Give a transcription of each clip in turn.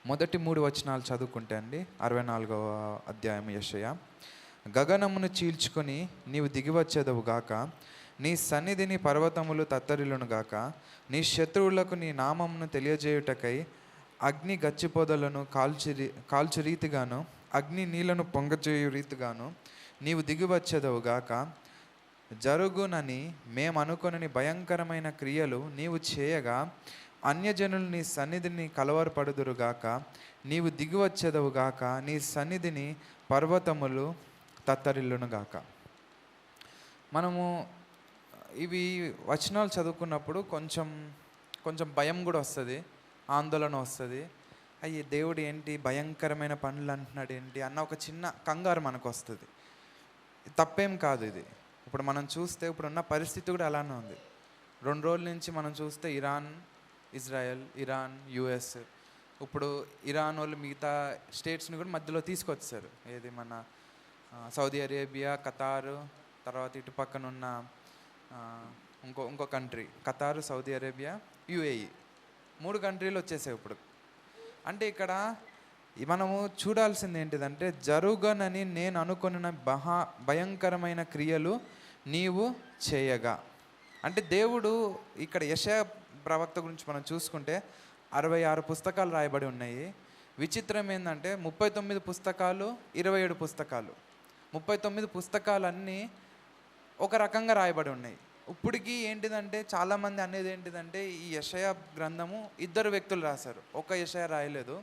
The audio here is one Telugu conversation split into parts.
మొదటి 3 వచనాలు చదువుకుంటే అండి, 64వ అధ్యాయం యెషయా. గగనమును చీల్చుకొని నీవు దిగివచ్చేదవు గాక, నీ సన్నిధిని పర్వతములు తత్తరిల్లును గాక. నీ శత్రువులకు నీ నామమును తెలియజేయుటకై అగ్ని గచ్చిపొదలను కాల్చు రీతిగాను, అగ్ని నీళ్లను పొంగజేయు రీతిగాను నీవు దిగివచ్చేదవు గాక. జరుగునని మేమనుకొనని భయంకరమైన క్రియలు నీవు చేయగా, అన్యజనులు నీ సన్నిధిని కలవరపడుదురుగాక. నీవు దిగివచ్చేదవుగాక, నీ సన్నిధిని పర్వతములు తత్తరిల్లునుగాక. మనము ఇవి వచనాలు చదువుకున్నప్పుడు కొంచెం భయం కూడా వస్తుంది, ఆందోళన వస్తుంది. అయ్యి దేవుడు ఏంటి భయంకరమైన పనులు అంటున్నాడు ఏంటి అన్న ఒక చిన్న కంగారు మనకు వస్తుంది. తప్పేం కాదు ఇది. ఇప్పుడు మనం చూస్తే ఇప్పుడున్న పరిస్థితి కూడా అలానే ఉంది. 2 రోజుల నుంచి మనం చూస్తే ఇజ్రాయెల్, ఇరాన్, యుఎస్, ఇప్పుడు ఇరాన్ వాళ్ళు మిగతా స్టేట్స్ని కూడా మధ్యలో తీసుకొచ్చారు. ఏది మన సౌదీ అరేబియా, ఖతారు, తర్వాత ఇటు పక్కన ఉన్న ఇంకో కంట్రీ, ఖతారు, సౌదీ అరేబియా, యుఏఈ, 3 కంట్రీలు వచ్చేసాయి ఇప్పుడు. అంటే ఇక్కడ మనము చూడాల్సింది ఏంటిదంటే, జరుగనని నేను అనుకున్న భయంకరమైన క్రియలు నీవు చేయగా. అంటే దేవుడు ఇక్కడ యెషయా ప్రవక్త గురించి మనం చూసుకుంటే 66 పుస్తకాలు రాయబడి ఉన్నాయి. విచిత్రం ఏంటంటే 39 పుస్తకాలు, 27 పుస్తకాలు, 39 పుస్తకాలన్నీ ఒక రకంగా రాయబడి ఉన్నాయి. ఇప్పటికీ ఏంటిదంటే చాలామంది అనేది ఏంటిదంటే, ఈ యెషయా గ్రంథము 2 వ్యక్తులు రాశారు, ఒక యెషయా రాయలేదు,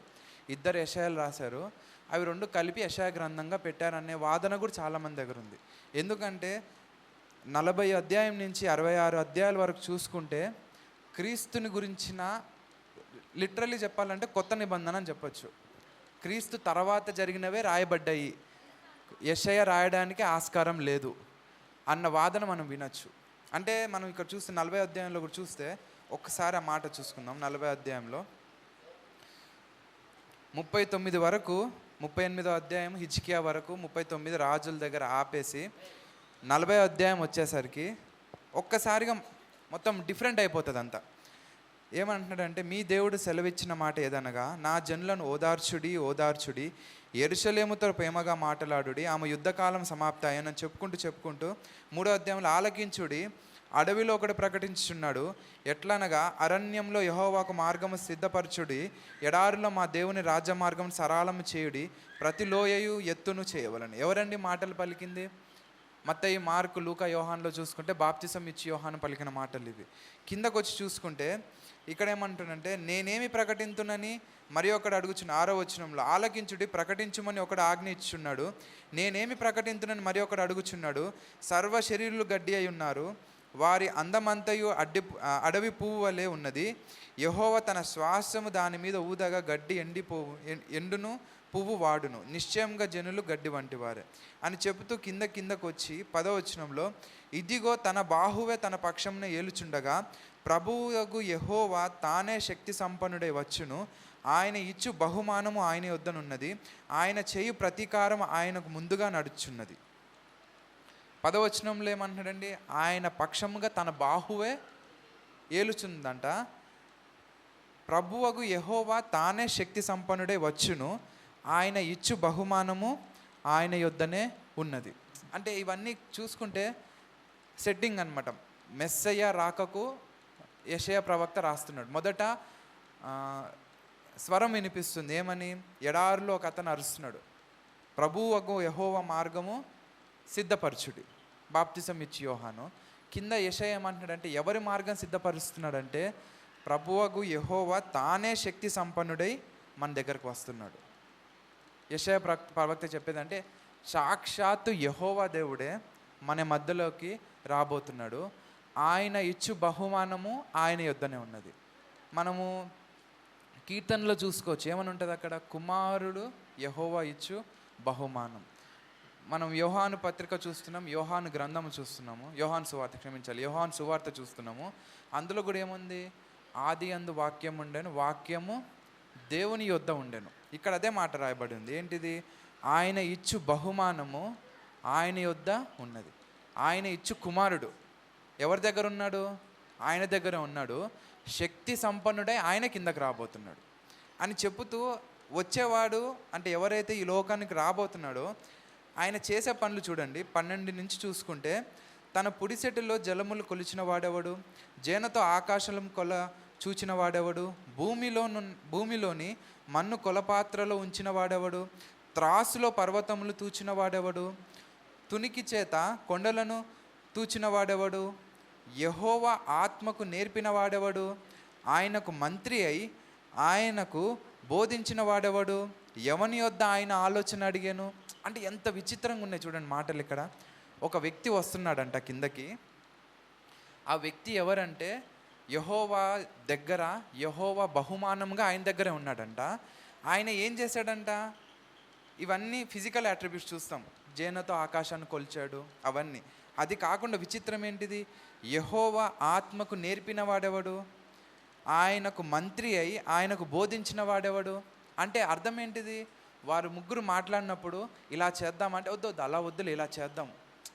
2 యెషయాలు రాశారు. అవి 2 కలిపి యెషయా గ్రంథంగా పెట్టారనే వాదన కూడా చాలామంది దగ్గర ఉంది. ఎందుకంటే 40 అధ్యాయం నుంచి 66 అధ్యాయాల వరకు చూసుకుంటే క్రీస్తుని గురించిన, లిటరల్లీ చెప్పాలంటే కొత్త నిబంధన అని చెప్పచ్చు. క్రీస్తు తర్వాత జరిగినవే రాయబడ్డాయి, యెషయా రాయడానికి ఆస్కారం లేదు అన్న వాదన మనం వినొచ్చు. అంటే మనం ఇక్కడ చూస్తే 40 అధ్యాయంలో కూడా చూస్తే ఒక్కసారి ఆ మాట చూసుకుందాం. 40 అధ్యాయంలో 39 వరకు, 38వ అధ్యాయం హిజ్కియా వరకు 39 రాజుల దగ్గర ఆపేసి 40 అధ్యాయం వచ్చేసరికి ఒక్కసారిగా మొత్తం డిఫరెంట్ అయిపోతుంది అంతా. ఏమంటున్నాడంటే, మీ దేవుడు సెలవిచ్చిన మాట ఏదనగా, నా జనులను ఓదార్చుడి, యెరూషలేముతో ప్రేమగా మాట్లాడుడి, ఆమె యుద్ధకాలం సమాప్తి అయ్యని చెప్పుకుంటూ 3వ అధ్యాయంలో ఆలకించుడి, అడవిలో ఒకడు ప్రకటించుచున్నాడు, ఎట్లనగా అరణ్యంలో యెహోవాకు మార్గము సిద్ధపరచుడి, ఎడారిలో మా దేవుని రాజ్య మార్గం సరళము చేయుడి, ప్రతి లోయయు ఎత్తును చేయవలని. ఎవరండి మాటలు పలికింది? మత్తయి, మార్కు, లూకా, యోహాన్లో చూసుకుంటే బాప్తిసం ఇచ్చి యోహాను పలికిన మాటలు ఇవి. కిందకు వచ్చి చూసుకుంటే ఇక్కడ ఏమంటున్నంటే, నేనేమి ప్రకటించునని మరి ఒకడు అడుగుచున్న 6వ వచనంలో, ఆలకించుడి, ప్రకటించుమని ఒకడు ఆజ్ఞ ఇచ్చున్నాడు. నేనేమి ప్రకటించునని మరి ఒకడు అడుగుచున్నాడు. సర్వ శరీరులు గడ్డి అయి ఉన్నారు, వారి అందమంతయు అడవి పువ్వు వలె ఉన్నది. యెహోవా తన శ్వాసము దాని మీద ఊదగా గడ్డి ఎండును, పువ్వు వాడును, నిశ్చయంగా జనులు గడ్డి వంటి వారే అని చెబుతూ కిందకు వచ్చి 10వ వచనంలో, ఇదిగో తన బాహువే తన పక్షంను ఏలుచుండగా, ప్రభువుకు యెహోవా తానే శక్తి సంపన్నుడై వచ్చును, ఆయన ఇచ్చు బహుమానము ఆయన యొద్దనున్నది, ఆయన చేయు ప్రతీకారం ఆయనకు ముందుగా నడుచున్నది. 10వ వచనంలో ఏమంటున్నాడండి, ఆయన పక్షముగా తన బాహువే ఏలుచుందంట. ప్రభువుకు యెహోవా తానే శక్తి సంపన్నుడై వచ్చును, ఆయన ఇచ్చు బహుమానము ఆయన యొద్దనే ఉన్నది. అంటే ఇవన్నీ చూసుకుంటే సెట్టింగ్ అనమాట. మెస్సయ్య రాకకు యెషయా ప్రవక్త రాస్తున్నాడు. మొదట స్వరం వినిపిస్తుంది, ఏమని? ఎడారిలో ఒక అతను అరుస్తున్నాడు, ప్రభువుకు యెహోవా మార్గము సిద్ధపరచుడి, బాప్తిసం ఇచ్చి యోహాను. కింద యెషయా ఏమంటున్నాడంటే, ఎవరి మార్గం సిద్ధపరుస్తున్నాడంటే, ప్రభువుకు యెహోవా తానే శక్తి సంపన్నుడై మన దగ్గరకు వస్తున్నాడు. యెషయా ప్రవక్త చెప్పేదంటే, సాక్షాత్తు యెహోవా దేవుడే మన మధ్యలోకి రాబోతున్నాడు, ఆయన ఇచ్చు బహుమానము ఆయన యొద్దనే ఉన్నది. మనము కీర్తనలో చూసుకోవచ్చు, ఏమని ఉంటుంది అక్కడ? కుమారుడు యెహోవా ఇచ్చు బహుమానం. మనం యోహాను పత్రిక చూస్తున్నాం, యోహాను గ్రంథము చూస్తున్నాము, యోహాను సువార్త చూస్తున్నాము. అందులో కూడా ఏముంది? ఆది అందు వాక్యం ఉండెను, వాక్యము దేవుని యొద్ద ఉండెను. ఇక్కడ అదే మాట రాయబడి ఉంది. ఏంటిది? ఆయన ఇచ్చు బహుమానము ఆయన యొద్ద ఉన్నది. ఆయన ఇచ్చు కుమారుడు ఎవరి దగ్గర ఉన్నాడు? ఆయన దగ్గర ఉన్నాడు. శక్తి సంపన్నుడై ఆయన కిందకు రాబోతున్నాడు. అని చెబుతూ వచ్చేవాడు అంటే ఎవరైతే ఈ లోకానికి రాబోతున్నాడో ఆయన చేసే పనులు చూడండి. 12 నుంచి చూసుకుంటే, తన పుడిసెట్టులో జలములు కొలిచిన వాడెవడు, జేనతో ఆకాశం కొల చూచిన వాడెవడు, భూమిలోని మన్ను కొలపాత్రలో ఉంచిన వాడెవడు, త్రాసులో పర్వతములు తూచిన వాడెవడు, తునికి చేత కొండలను తూచిన వాడెవడు, యెహోవా ఆత్మకు నేర్పిన వాడెవడు, ఆయనకు మంత్రి అయి ఆయనకు బోధించిన వాడెవడు, ఎవని యొద్ద ఆయన ఆలోచన అడిగాను. అంటే ఎంత విచిత్రంగా ఉన్నాయి చూడండి మాటలు. ఇక్కడ ఒక వ్యక్తి వస్తున్నాడంట కిందకి. ఆ వ్యక్తి ఎవరంటే యెహోవా దగ్గర, యెహోవా బహుమానంగా ఆయన దగ్గరే ఉన్నాడంట. ఆయన ఏం చేశాడంట, ఇవన్నీ ఫిజికల్ అట్రిబ్యూట్స్ చూస్తాం, జేనతో ఆకాశాన్ని కొలిచాడు అవన్నీ. అది కాకుండా విచిత్రం ఏంటిది, యెహోవా ఆత్మకు నేర్పిన వాడెవడు, ఆయనకు మంత్రి అయి ఆయనకు బోధించిన వాడెవడు. అంటే అర్థం ఏంటిది, వారు ముగ్గురు మాట్లాడినప్పుడు ఇలా చేద్దామంటే వద్దు అలా వద్దులే ఇలా చేద్దాం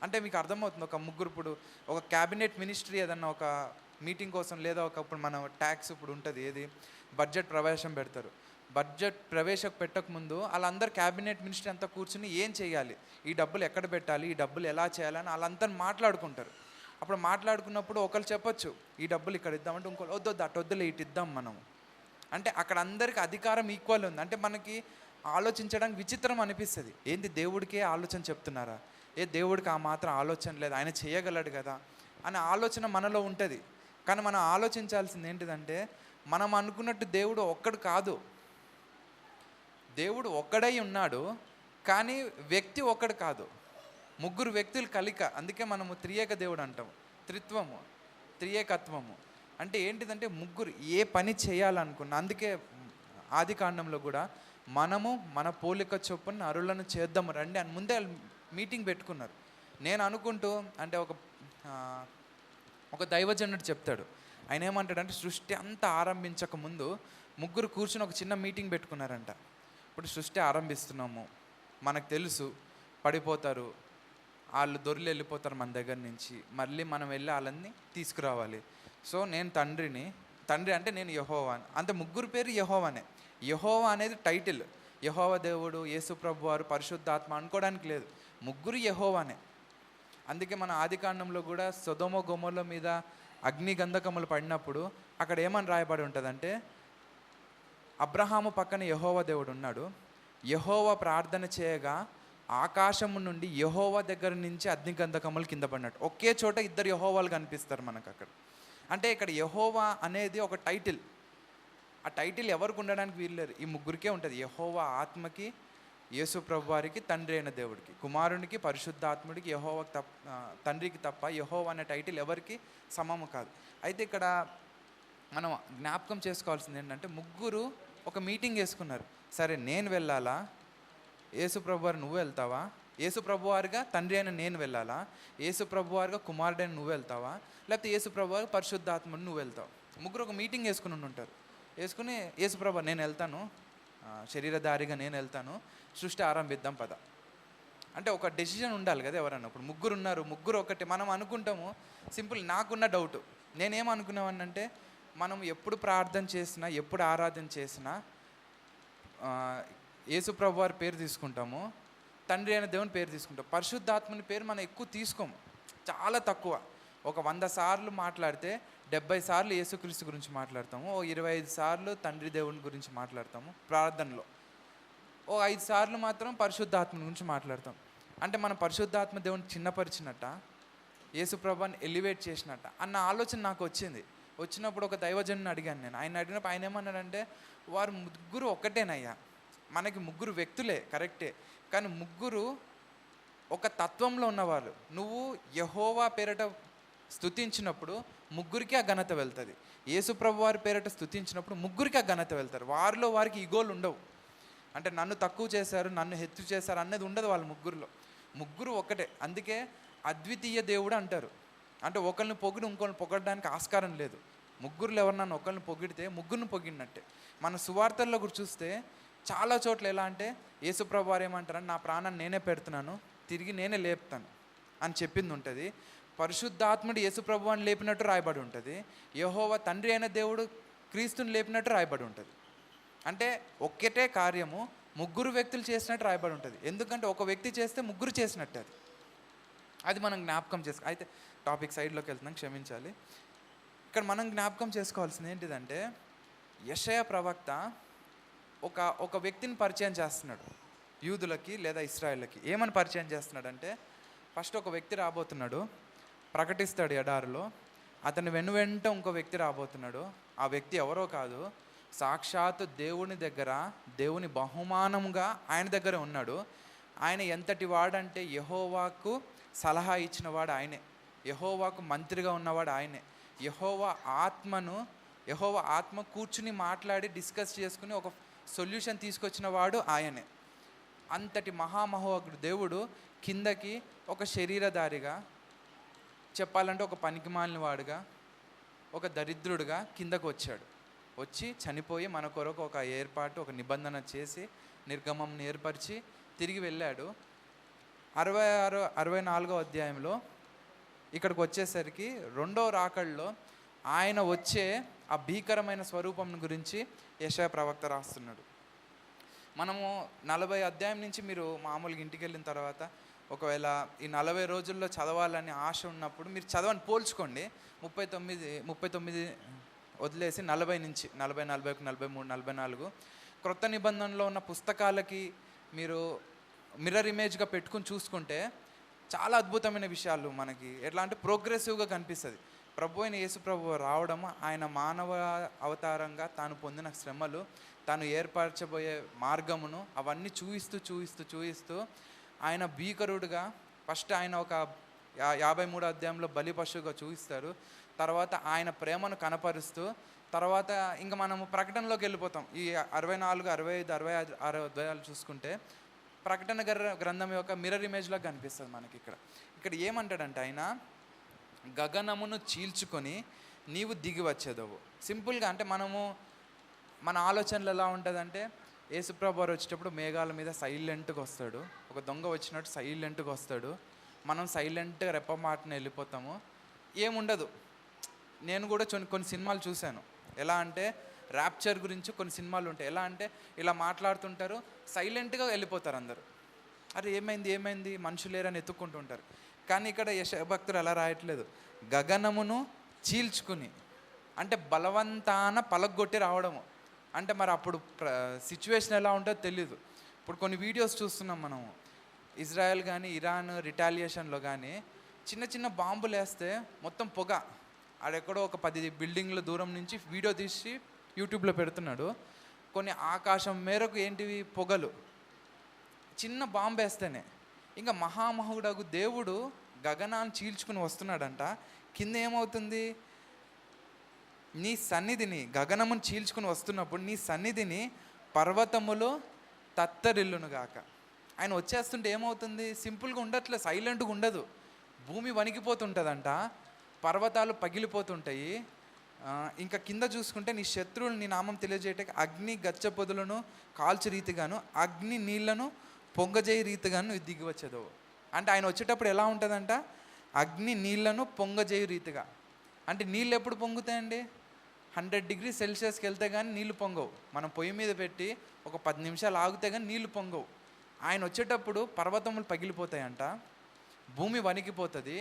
అంటే మీకు అర్థమవుతుంది. ఒక ముగ్గురు ఇప్పుడు ఒక క్యాబినెట్ మినిస్ట్రీ ఏదన్నా ఒక మీటింగ్ కోసం, లేదా ఒకప్పుడు మన ట్యాక్స్ ఇప్పుడు ఉంటుంది ఏది బడ్జెట్ ప్రవేశం పెడతారు. బడ్జెట్ ప్రవేశం పెట్టకముందు వాళ్ళందరూ క్యాబినెట్ మినిస్ట్రీ అంతా కూర్చుని ఏం చేయాలి, ఈ డబ్బులు ఎక్కడ పెట్టాలి, ఈ డబ్బులు ఎలా చేయాలని వాళ్ళంతా మాట్లాడుకుంటారు. అప్పుడు మాట్లాడుకున్నప్పుడు ఒకరు చెప్పొచ్చు ఈ డబ్బులు ఇక్కడ ఇద్దామంటే ఇంకో వద్దు అటు వద్దులే ఇటు ఇద్దాం మనం. అంటే అక్కడ అందరికీ అధికారం ఈక్వల్ ఉంది. అంటే మనకి ఆలోచించడానికి విచిత్రం అనిపిస్తుంది. ఏంది దేవుడికే ఆలోచన చెప్తున్నారా, దేవుడికి ఆ మాత్రం ఆలోచన లేదు, ఆయన చేయగలడు కదా అనే ఆలోచన మనలో ఉంటుంది. కానీ మనం ఆలోచించాల్సింది ఏంటిదంటే, మనం అనుకున్నట్టు దేవుడు ఒక్కడు కాదు. దేవుడు ఒక్కడై ఉన్నాడు, కానీ వ్యక్తి ఒక్కడు కాదు, ముగ్గురు వ్యక్తులు కలిక. అందుకే మనము త్రియేక దేవుడు అంటాము, త్రిత్వము, త్రియేకత్వము. అంటే ఏంటిదంటే ముగ్గురు ఏ పని చేయాలనుకున్నా. అందుకే ఆది కాండంలో కూడా మనము మన పోలిక చొప్పున నరులను చేద్దాము రండి అని ముందే మీటింగ్ పెట్టుకున్నారు. నేను అనుకుంటూ అంటే ఒక దైవజనుడు చెప్తాడు, ఆయన ఏమంటాడంటే సృష్టి అంతా ఆరంభించక ముందు ముగ్గురు కూర్చుని ఒక చిన్న మీటింగ్ పెట్టుకున్నారంట. ఇప్పుడు సృష్టి ఆరంభిస్తున్నాము, మనకు తెలుసు పడిపోతారు, వాళ్ళు దొరికి వెళ్ళిపోతారు మన దగ్గర నుంచి, మళ్ళీ మనం వెళ్ళి వాళ్ళని తీసుకురావాలి. సో నేను తండ్రి అంటే నేను యెహోవా. అంత ముగ్గురు పేరు యెహోవానే. యెహోవా అనేది టైటిల్. యెహోవా దేవుడు, యేసు ప్రభు వారు, పరిశుద్ధాత్మ అనుకోవడానికి లేదు, ముగ్గురు యెహోవానే. అందుకే మన ఆది కాండంలో కూడా సొదొమ గొమొర్రా మీద అగ్ని గంధకములు పడినప్పుడు అక్కడ ఏమని రాయబడి ఉంటుందంటే, అబ్రహాము పక్కన యెహోవా దేవుడు ఉన్నాడు, యెహోవా ప్రార్థన చేయగా ఆకాశము నుండి యెహోవా దగ్గర నుంచి అగ్ని గంధకములు కింద పడినట్టు. ఒకే చోట ఇద్దరు యెహోవాలు కనిపిస్తారు మనకు అక్కడ. అంటే ఇక్కడ యెహోవా అనేది ఒక టైటిల్. ఆ టైటిల్ ఎవరికి ఉండడానికి వీల్లేరు, ఈ ముగ్గురికే ఉంటుంది. యెహోవా ఆత్మకి, యేసు ప్రభు వారికి, తండ్రి అయిన దేవుడికి, కుమారునికి, పరిశుద్ధాత్ముడికి, యెహోవాకి తండ్రికి తప్ప యెహోవా అనే టైటిల్ ఎవరికి సమము కాదు. అయితే ఇక్కడ మనం జ్ఞాపకం చేసుకోవాల్సింది ఏంటంటే, ముగ్గురు ఒక మీటింగ్ వేసుకున్నారు. సరే నేను వెళ్ళాలా, యేసు ప్రభు వారు నువ్వు వెళ్తావా, యేసు ప్రభు వారిగా తండ్రి అయిన నేను వెళ్ళాలా, యేసు ప్రభు వారిగా కుమారుడైన నువ్వు వెళ్తావా, లేకపోతే యేసు ప్రభు వారు పరిశుద్ధాత్ముడు నువ్వు వెళ్తావు. ముగ్గురు ఒక మీటింగ్ వేసుకుని ఉంటారు. వేసుకుని యేసు ప్రభు నేను వెళ్తాను, శరీరధారిగా నేను వెళ్తాను, సృష్టి ఆరంభిద్దాం పద అంటే ఒక డెసిషన్ ఉండాలి కదా ఎవరన్నా. ఇప్పుడు ముగ్గురు ఉన్నారు, ముగ్గురు ఒకటి. మనం అనుకుంటాము సింపుల్. నాకున్న డౌట్, నేనేమనుకునేవాడినంటే, మనం ఎప్పుడు ప్రార్థన చేసినా, ఎప్పుడు ఆరాధన చేసినా యేసు ప్రభు వారి పేరు తీసుకుంటాము, తండ్రి అయిన దేవుని పేరు తీసుకుంటాం. పరిశుద్ధాత్మని పేరు మనం ఎక్కువ తీసుకోము, చాలా తక్కువ. ఒక 100 సార్లు మాట్లాడితే 70 సార్లు యేసుక్రీస్తు గురించి మాట్లాడతాము, ఓ 25 సార్లు తండ్రి దేవుని గురించి మాట్లాడతాము ప్రార్థనలో, ఓ 5 సార్లు మాత్రం పరిశుద్ధాత్మ గురించి మాట్లాడతాం. అంటే మన పరిశుద్ధాత్మ దేవుని చిన్నపరిచినట్ట, యేసు ప్రభుని ఎలివేట్ చేసినట్ట అన్న ఆలోచన నాకు వచ్చింది. వచ్చినప్పుడు ఒక దైవజనుని అడిగాను నేను. ఆయన అడిగినప్పుడు ఆయన ఏమన్నాడంటే, వారు ముగ్గురు ఒక్కటేనయ్యా, మనకి ముగ్గురు వ్యక్తులే కరెక్టే, కానీ ముగ్గురు ఒక తత్వంలో ఉన్నవాళ్ళు. నువ్వు యెహోవా పేరట స్తుతించినప్పుడు ముగ్గురికి ఆ ఘనత వెళ్తుంది, యేసు ప్రభు వారి పేరట స్తుతించినప్పుడు ముగ్గురికి ఆ ఘనత వెళ్తారు. వారిలో వారికి ఈగోలు ఉండవు. అంటే నన్ను తక్కువ చేశారు, నన్ను హెచ్చు చేశారు అన్నది ఉండదు వాళ్ళ ముగ్గురులో. ముగ్గురు ఒకటే. అందుకే అద్వితీయ దేవుడు అంటారు. అంటే ఒకరిని పొగిడి ఇంకొకరిని పొగడడానికి ఆస్కారం లేదు. ముగ్గురులో ఎవరినన్నా ఒకరిని పొగిడితే ముగ్గురిని పొగిడినట్టే. మన సువార్తల్లో కూడా చూస్తే చాలా చోట్ల ఎలా అంటే, యేసు ప్రభు వారు ఏమంటారని, నా ప్రాణాన్ని నేనే పెడుతున్నాను, తిరిగి నేనే లేపుతాను అని చెప్పింది ఉంటుంది. పరిశుద్ధాత్ముడు యేసు ప్రభువాన్ని లేపినట్టు రాయబడి ఉంటుంది. యెహోవా తండ్రి అయిన దేవుడు క్రీస్తుని లేపినట్టు రాయబడి ఉంటుంది. అంటే ఒక్కటే కార్యము ముగ్గురు వ్యక్తులు చేసినట్టు రాయబడి ఉంటుంది. ఎందుకంటే ఒక వ్యక్తి చేస్తే ముగ్గురు చేసినట్టు అది మనం జ్ఞాపకం అయితే టాపిక్ సైడ్లోకి వెళ్తున్నాం, క్షమించాలి. ఇక్కడ మనం జ్ఞాపకం చేసుకోవాల్సింది ఏంటిదంటే, యెషయా ప్రవక్త ఒక వ్యక్తిని పరిచయం చేస్తున్నాడు యూదులకి లేదా ఇశ్రాయేళ్ళకి. ఏమని పరిచయం చేస్తున్నాడంటే, ఫస్ట్ ఒక వ్యక్తి రాబోతున్నాడు, ప్రకటిస్తాడు ఎడారిలో. అతని వెంట ఇంకో వ్యక్తి రాబోతున్నాడు. ఆ వ్యక్తి ఎవరో కాదు, సాక్షాత్ దేవుని దగ్గర, దేవుని బహుమానంగా ఆయన దగ్గర ఉన్నాడు. ఆయన ఎంతటి వాడంటే యెహోవాకు సలహా ఇచ్చిన వాడు ఆయనే, యెహోవాకు మంత్రిగా ఉన్నవాడు ఆయనే, యెహోవా ఆత్మ కూర్చుని మాట్లాడి డిస్కస్ చేసుకుని ఒక సొల్యూషన్ తీసుకొచ్చిన వాడు ఆయనే. అంతటి మహామహోగ్రుడు దేవుడు కిందకి ఒక శరీరధారిగా, చెప్పాలంటే ఒక పనికిమాలిన వాడుగా, ఒక దరిద్రుడుగా కిందకు వచ్చి చనిపోయి మన కొరకు ఒక ఏర్పాటు, ఒక నిబంధన చేసి నిర్గమం ఏర్పరిచి తిరిగి వెళ్ళాడు. 64వ అధ్యాయంలో ఇక్కడికి వచ్చేసరికి రెండో రాకడలో ఆయన వచ్చే ఆ భీకరమైన స్వరూపం గురించి యెషయా ప్రవక్త రాస్తున్నాడు. మనము 40 అధ్యాయం నుంచి మీరు మామూలుగా ఇంటికి వెళ్ళిన తర్వాత ఒకవేళ ఈ 40 రోజుల్లో చదవాలని ఆశ ఉన్నప్పుడు మీరు చదవని పోల్చుకోండి. 39 వదిలేసి 40 నుంచి 40, 41, 43, 44 క్రొత్త నిబంధనలో ఉన్న పుస్తకాలకి మీరు మిర్రర్ ఇమేజ్గా పెట్టుకుని చూసుకుంటే చాలా అద్భుతమైన విషయాలు మనకి ఎట్లా అంటే ప్రోగ్రెసివ్గా కనిపిస్తుంది. ప్రభు అయిన యేసు ప్రభు రావడం, ఆయన మానవ అవతారంగా తాను పొందిన శ్రమలు, తాను ఏర్పరచబోయే మార్గమును అవన్నీ చూయిస్తూ ఆయన భీకరుడుగా, ఫస్ట్ ఆయన ఒక 53వ అధ్యాయంలో బలి పశువుగా చూపిస్తారు. తర్వాత ఆయన ప్రేమను కనపరుస్తూ, తర్వాత ఇంకా మనము ప్రకటనలోకి వెళ్ళిపోతాం. ఈ 64, 65, 66 అధ్యాయాలు చూసుకుంటే ప్రకటన గ్రంథం యొక్క మిర్రర్ ఇమేజ్లో కనిపిస్తుంది మనకి. ఇక్కడ ఏమంటాడంటే, ఆయన గగనమును చీల్చుకొని నీవు దిగి వచ్చేదవు. సింపుల్గా అంటే మన ఆలోచనలు ఎలా ఉంటుందంటే, యేసుప్రభు వారు వచ్చేటప్పుడు మేఘాల మీద సైలెంట్గా వస్తాడు, ఒక దొంగ వచ్చినట్టు సైలెంట్గా వస్తాడు, మనం సైలెంట్గా రెప్పమాటన వెళ్ళిపోతాము, ఏముండదు. నేను కూడా కొన్ని సినిమాలు చూశాను. ఎలా అంటే ర్యాప్చర్ గురించి కొన్ని సినిమాలు ఉంటాయి. ఎలా అంటే ఇలా మాట్లాడుతుంటారు, సైలెంట్గా వెళ్ళిపోతారు అందరూ. అరే ఏమైంది మనుషులేరని ఎత్తుక్కుంటుంటారు. కానీ ఇక్కడ యెషయా భక్తుడు అలా రాయట్లేదు. గగనమును చీల్చుకుని అంటే బలవంతాన పలగొట్టి రావడము. అంటే మరి అప్పుడు సిచ్యువేషన్ ఎలా ఉంటుందో తెలీదు. ఇప్పుడు కొన్ని వీడియోస్ చూస్తున్నాం మనము, ఇజ్రాయెల్ కానీ ఇరాన్ రిటాలియేషన్లో కానీ చిన్న బాంబులు వేస్తే మొత్తం పొగ, ఆడెక్కడో ఒక 10 బిల్డింగ్ల దూరం నుంచి వీడియో తీసి యూట్యూబ్లో పెడుతున్నాడు. కొన్ని ఆకాశం మేరకు ఏంటివి పొగలు, చిన్న బాంబు వేస్తేనే. ఇంకా మహామహుడగు దేవుడు గగనాన్ని చీల్చుకుని వస్తున్నాడంట. కింద ఏమవుతుంది, నీ సన్నిధిని, గగనమును చీల్చుకుని వస్తున్నప్పుడు నీ సన్నిధిని పర్వతములో తత్తరిల్లునుగాక. ఆయన వచ్చేస్తుంటే ఏమవుతుంది, సింపుల్గా ఉండట్లే, సైలెంట్గా ఉండదు, భూమి వణికిపోతుంటుందంట, పర్వతాలు పగిలిపోతుంటాయి. ఇంకా కింద చూసుకుంటే నీ శత్రువులు నీ నామం తెలియజేయటానికి అగ్ని గచ్చపొదులను కాల్చు రీతిగాను, అగ్ని నీళ్లను పొంగజేయ రీతిగాను దిగి వచ్చేదో. అంటే ఆయన వచ్చేటప్పుడు ఎలా ఉంటుందంట, అగ్ని నీళ్లను పొంగజేయ రీతిగా. అంటే నీళ్ళు ఎప్పుడు పొంగుతాయండి, 100 డిగ్రీ సెల్సియస్కి వెళ్తే కానీ నీళ్ళు పొంగవు. మనం పొయ్యి మీద పెట్టి ఒక 10 నిమిషాలు ఆగితే కానీ నీళ్ళు పొంగవు. ఆయన వచ్చేటప్పుడు పర్వతములు పగిలిపోతాయంట, భూమి వణికిపోతుంది,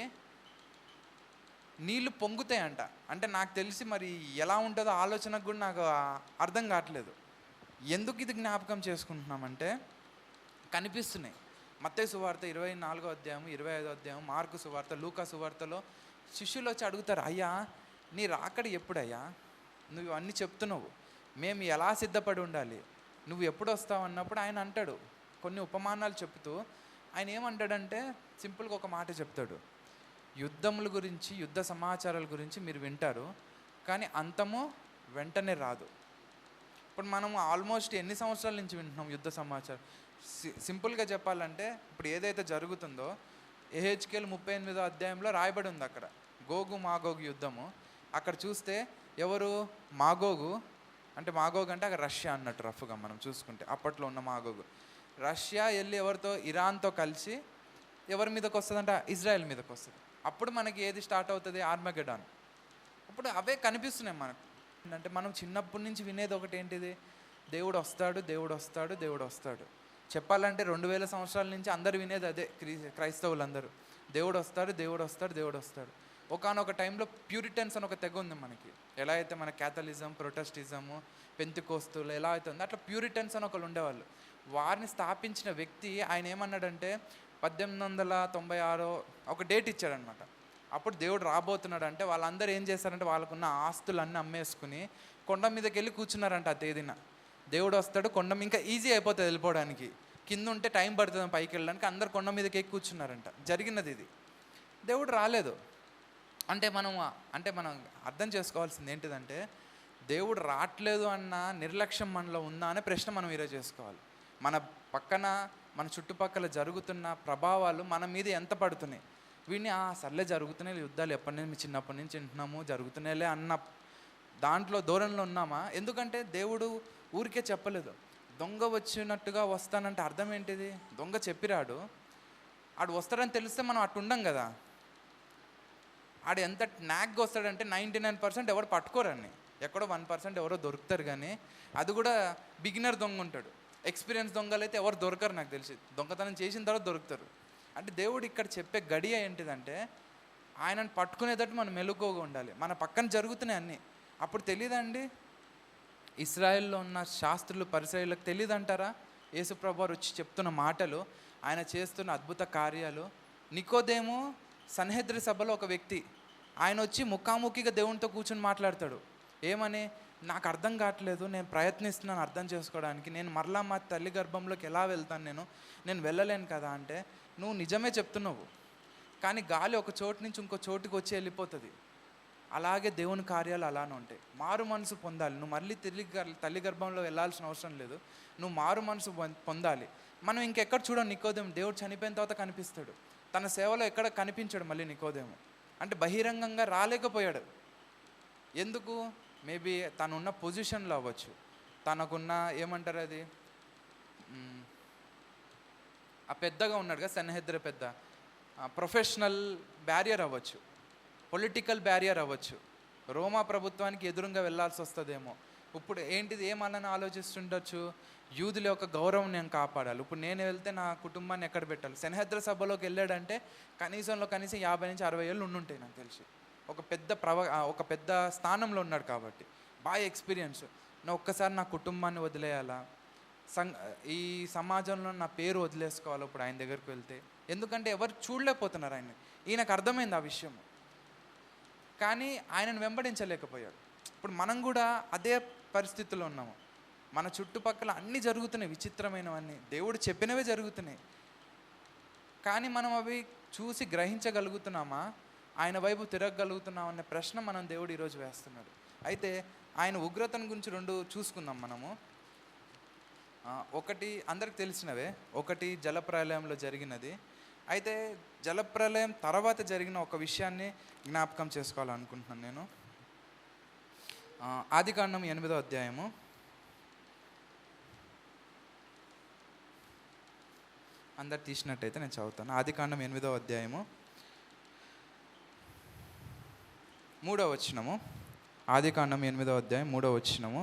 నీళ్ళు పొంగుతాయంట. అంటే నాకు తెలిసి మరి ఎలా ఉంటుందో ఆలోచనకు కూడా నాకు అర్థం కావట్లేదు. ఎందుకు ఇది జ్ఞాపకం చేసుకుంటున్నామంటే, కనిపిస్తున్నాయి. మత్తయి సువార్త 24వ అధ్యాయం, 25వ అధ్యాయం, మార్కు సువార్త, లూకా సువార్తలో శిష్యులు వచ్చి అడుగుతారు, అయ్యా నీ రాకడ ఎప్పుడయ్యా, నువ్వు అన్నీ చెప్తున్నావు, మేము ఎలా సిద్ధపడి ఉండాలి, నువ్వు ఎప్పుడు వస్తావు అన్నప్పుడు ఆయన అంటాడు, కొన్ని ఉపమానాలు చెప్తూ ఆయన ఏమంటాడంటే సింపుల్గా ఒక మాట చెప్తాడు, యుద్ధముల గురించి, యుద్ధ సమాచారాల గురించి మీరు వింటారు, కానీ అంతము వెంటనే రాదు. ఇప్పుడు మనము ఆల్మోస్ట్ ఎన్ని సంవత్సరాల నుంచి వింటున్నాం యుద్ధ సమాచారం. సింపుల్గా చెప్పాలంటే ఇప్పుడు ఏదైతే జరుగుతుందో ఎహెచ్కేల్ 38వ అధ్యాయంలో రాయబడి ఉంది. అక్కడ గోగు మాగోగు యుద్ధము. అక్కడ చూస్తే ఎవరు మాగోగు అంటే అక్కడ రష్యా అన్నట్టు రఫ్గా మనం చూసుకుంటే అప్పట్లో ఉన్న మాగోగు. రష్యా వెళ్ళి ఎవరితో, ఇరాన్తో కలిసి ఎవరి మీదకి వస్తుందంట, ఇజ్రాయెల్ మీదకి వస్తుంది. అప్పుడు మనకి ఏది స్టార్ట్ అవుతుంది, ఆర్మగెడాన్. ఇప్పుడు అవే కనిపిస్తున్నాయి మనకు. అంటే మనం చిన్నప్పటి నుంచి వినేది ఒకటి ఏంటిది, దేవుడు వస్తాడు, దేవుడు వస్తాడు, దేవుడు వస్తాడు. చెప్పాలంటే 2000 సంవత్సరాల నుంచి అందరు వినేది అదే, క్రైస్తవులందరూ దేవుడు వస్తాడు, దేవుడు వస్తాడు, దేవుడు వస్తాడు. ఒకానొక టైంలో ప్యూరిటన్స్ అని ఒక తెగ ఉంది మనకి. ఎలా అయితే మన క్యాథలిజం, ప్రొటెస్టిజము, పెంతికోస్తులు ఎలా అయితే ఉందో అట్లా ప్యూరిటన్స్ అని ఒకళ్ళు ఉండేవాళ్ళు. వారిని స్థాపించిన వ్యక్తి ఆయన ఏమన్నాడంటే 1896 ఒక డేట్ ఇచ్చాడనమాట. అప్పుడు దేవుడు రాబోతున్నాడు అంటే వాళ్ళందరూ ఏం చేస్తారంటే వాళ్ళకున్న ఆస్తులన్నీ అమ్మేసుకుని కొండ మీదకి వెళ్ళి కూర్చున్నారంట ఆ తేదీన. దేవుడు వస్తాడు, కొండ ఇంకా ఈజీ అయిపోతుంది వెళ్ళిపోవడానికి, కింద ఉంటే టైం పడుతుంది పైకి వెళ్ళడానికి, అందరు కొండ మీదకి ఎక్కి కూర్చున్నారంట. జరిగినది ఇది. దేవుడు రాలేదు. అంటే మనం అర్థం చేసుకోవాల్సింది ఏంటిదంటే దేవుడు రావట్లేదు అన్న నిర్లక్ష్యం మనలో ఉందా అనే ప్రశ్న మనం ఈరోజు చేసుకోవాలి. మన పక్కన మన చుట్టుపక్కల జరుగుతున్న ప్రభావాలు మన మీద ఎంత పడుతున్నాయి? వీడిని సర్లే జరుగుతున్నాయి యుద్ధాలు, ఎప్పటి నుంచి చిన్నప్పటి నుంచి వింటున్నాము, జరుగుతున్నాయిలే అన్న దాంట్లో ధోరణిలో ఉన్నామా? ఎందుకంటే దేవుడు ఊరికే చెప్పలేదు. దొంగ వచ్చినట్టుగా వస్తానంటే అర్థం ఏంటిది? దొంగ చెప్పిరాడు, ఆడు వస్తాడని తెలిస్తే మనం అటు ఉండం కదా. ఆడు ఎంత నాగ్గా వస్తాడంటే 99% ఎవరు పట్టుకోరని, ఎక్కడో 1% ఎవరో దొరుకుతారు. కానీ అది కూడా బిగినర్ దొంగ ఉంటాడు. ఎక్స్పీరియన్స్ దొంగలు అయితే ఎవరు దొరకరు నాకు తెలిసి, దొంగతనం చేసిన తర్వాత దొరుకుతారు. అంటే దేవుడు ఇక్కడ చెప్పే గడియ ఏంటిదంటే ఆయనను పట్టుకునేటట్టు మనం మెలుకోగా ఉండాలి. మన పక్కన జరుగుతున్నాయి అన్నీ. అప్పుడు తెలియదండి ఇశ్రాయేల్లో ఉన్న శాస్త్రులు, పరిసయ్యులకు తెలియదంటారా యేసుప్రభు వారు వచ్చి చెప్తున్న మాటలు, ఆయన చేస్తున్న అద్భుత కార్యాలు? నికోదేము సన్హెద్రి సభలో ఒక వ్యక్తి, ఆయన వచ్చి ముఖాముఖిగా దేవునితో కూర్చొని మాట్లాడతాడు. ఏమని? నాకు అర్థం కావట్లేదు, నేను ప్రయత్నిస్తున్నాను అర్థం చేసుకోవడానికి, నేను మరలా మా తల్లి గర్భంలోకి ఎలా వెళ్తాను, నేను వెళ్ళలేను కదా. అంటే నువ్వు నిజమే చెప్తున్నావు, కానీ గాలి ఒక చోటు నుంచి ఇంకో చోటుకి వచ్చి వెళ్ళిపోతుంది. అలాగే దేవుని కార్యాలు అలానే ఉంటాయి. మారు మనసు పొందాలి. నువ్వు మళ్ళీ తిరిగి తల్లి గర్భంలో వెళ్ళాల్సిన అవసరం లేదు, నువ్వు మారు మనసు పొందాలి. మనం ఇంకెక్కడ చూడం నికోదేము, దేవుడు చనిపోయిన తర్వాత కనిపిస్తాడు. తన సేవలో ఎక్కడ కనిపించాడు మళ్ళీ నికోదేము. అంటే బహిరంగంగా రాలేకపోయాడు. ఎందుకు? మేబీ తనున్న పొజిషన్లో అవ్వచ్చు, తనకున్న ఏమంటారు అది, ఆ పెద్దగా ఉన్నాడు కదా సన్హెద్రి పెద్ద, ప్రొఫెషనల్ బ్యారియర్ అవ్వచ్చు, పొలిటికల్ బ్యారియర్ అవ్వచ్చు, రోమా ప్రభుత్వానికి ఎదురుగా వెళ్ళాల్సి వస్తుందేమో. ఇప్పుడు ఏంటిది ఏమన్నా ఆలోచిస్తుండొచ్చు, యూదుల యొక్క గౌరవం నేను కాపాడాలి, ఇప్పుడు నేను వెళ్తే నా కుటుంబాన్ని ఎక్కడ పెట్టాలి. సన్హెద్రి సభలోకి వెళ్ళాడంటే కనీసం 50 నుంచి 60 ఏళ్ళు ఉండుంటాయి నాకు తెలిసి. ఒక పెద్ద స్థానంలో ఉన్నాడు కాబట్టి బాగా ఎక్స్పీరియన్స్. నేను ఒక్కసారి నా కుటుంబాన్ని వదిలేయాలా, ఈ సమాజంలో నా పేరు వదిలేసుకోవాలి ఇప్పుడు ఆయన దగ్గరికి వెళ్తే? ఎందుకంటే ఎవరు చూడలేకపోతున్నారు ఆయన. ఈయనకు అర్థమైంది ఆ విషయం, కానీ ఆయనను వెంబడించలేకపోయాడు. ఇప్పుడు మనం కూడా అదే పరిస్థితుల్లో ఉన్నాము. మన చుట్టుపక్కల అన్నీ జరుగుతున్నాయి, విచిత్రమైనవన్నీ, దేవుడు చెప్పినవే జరుగుతున్నాయి. కానీ మనం అవి చూసి గ్రహించగలుగుతున్నామా, ఆయన వైపు తిరగగలుగుతున్నాం అనే ప్రశ్న మనం దేవుడు ఈరోజు వేస్తున్నాడు. అయితే ఆయన ఉగ్రతను గురించి 2 చూసుకుందాం మనము. ఒకటి అందరికి తెలిసినవే, ఒకటి జలప్రలయంలో జరిగినది. అయితే జలప్రలయం తర్వాత జరిగిన ఒక విషయాన్ని జ్ఞాపకం చేసుకోవాలనుకుంటున్నాను నేను. ఆదికాండం 8వ అధ్యాయము. అందరు తీసినట్టయితే నేను చదువుతాను. ఆదికాండం 8వ అధ్యాయము 3వ వచనము. ఆదికాండం 8వ అధ్యాయం 3వ వచనము.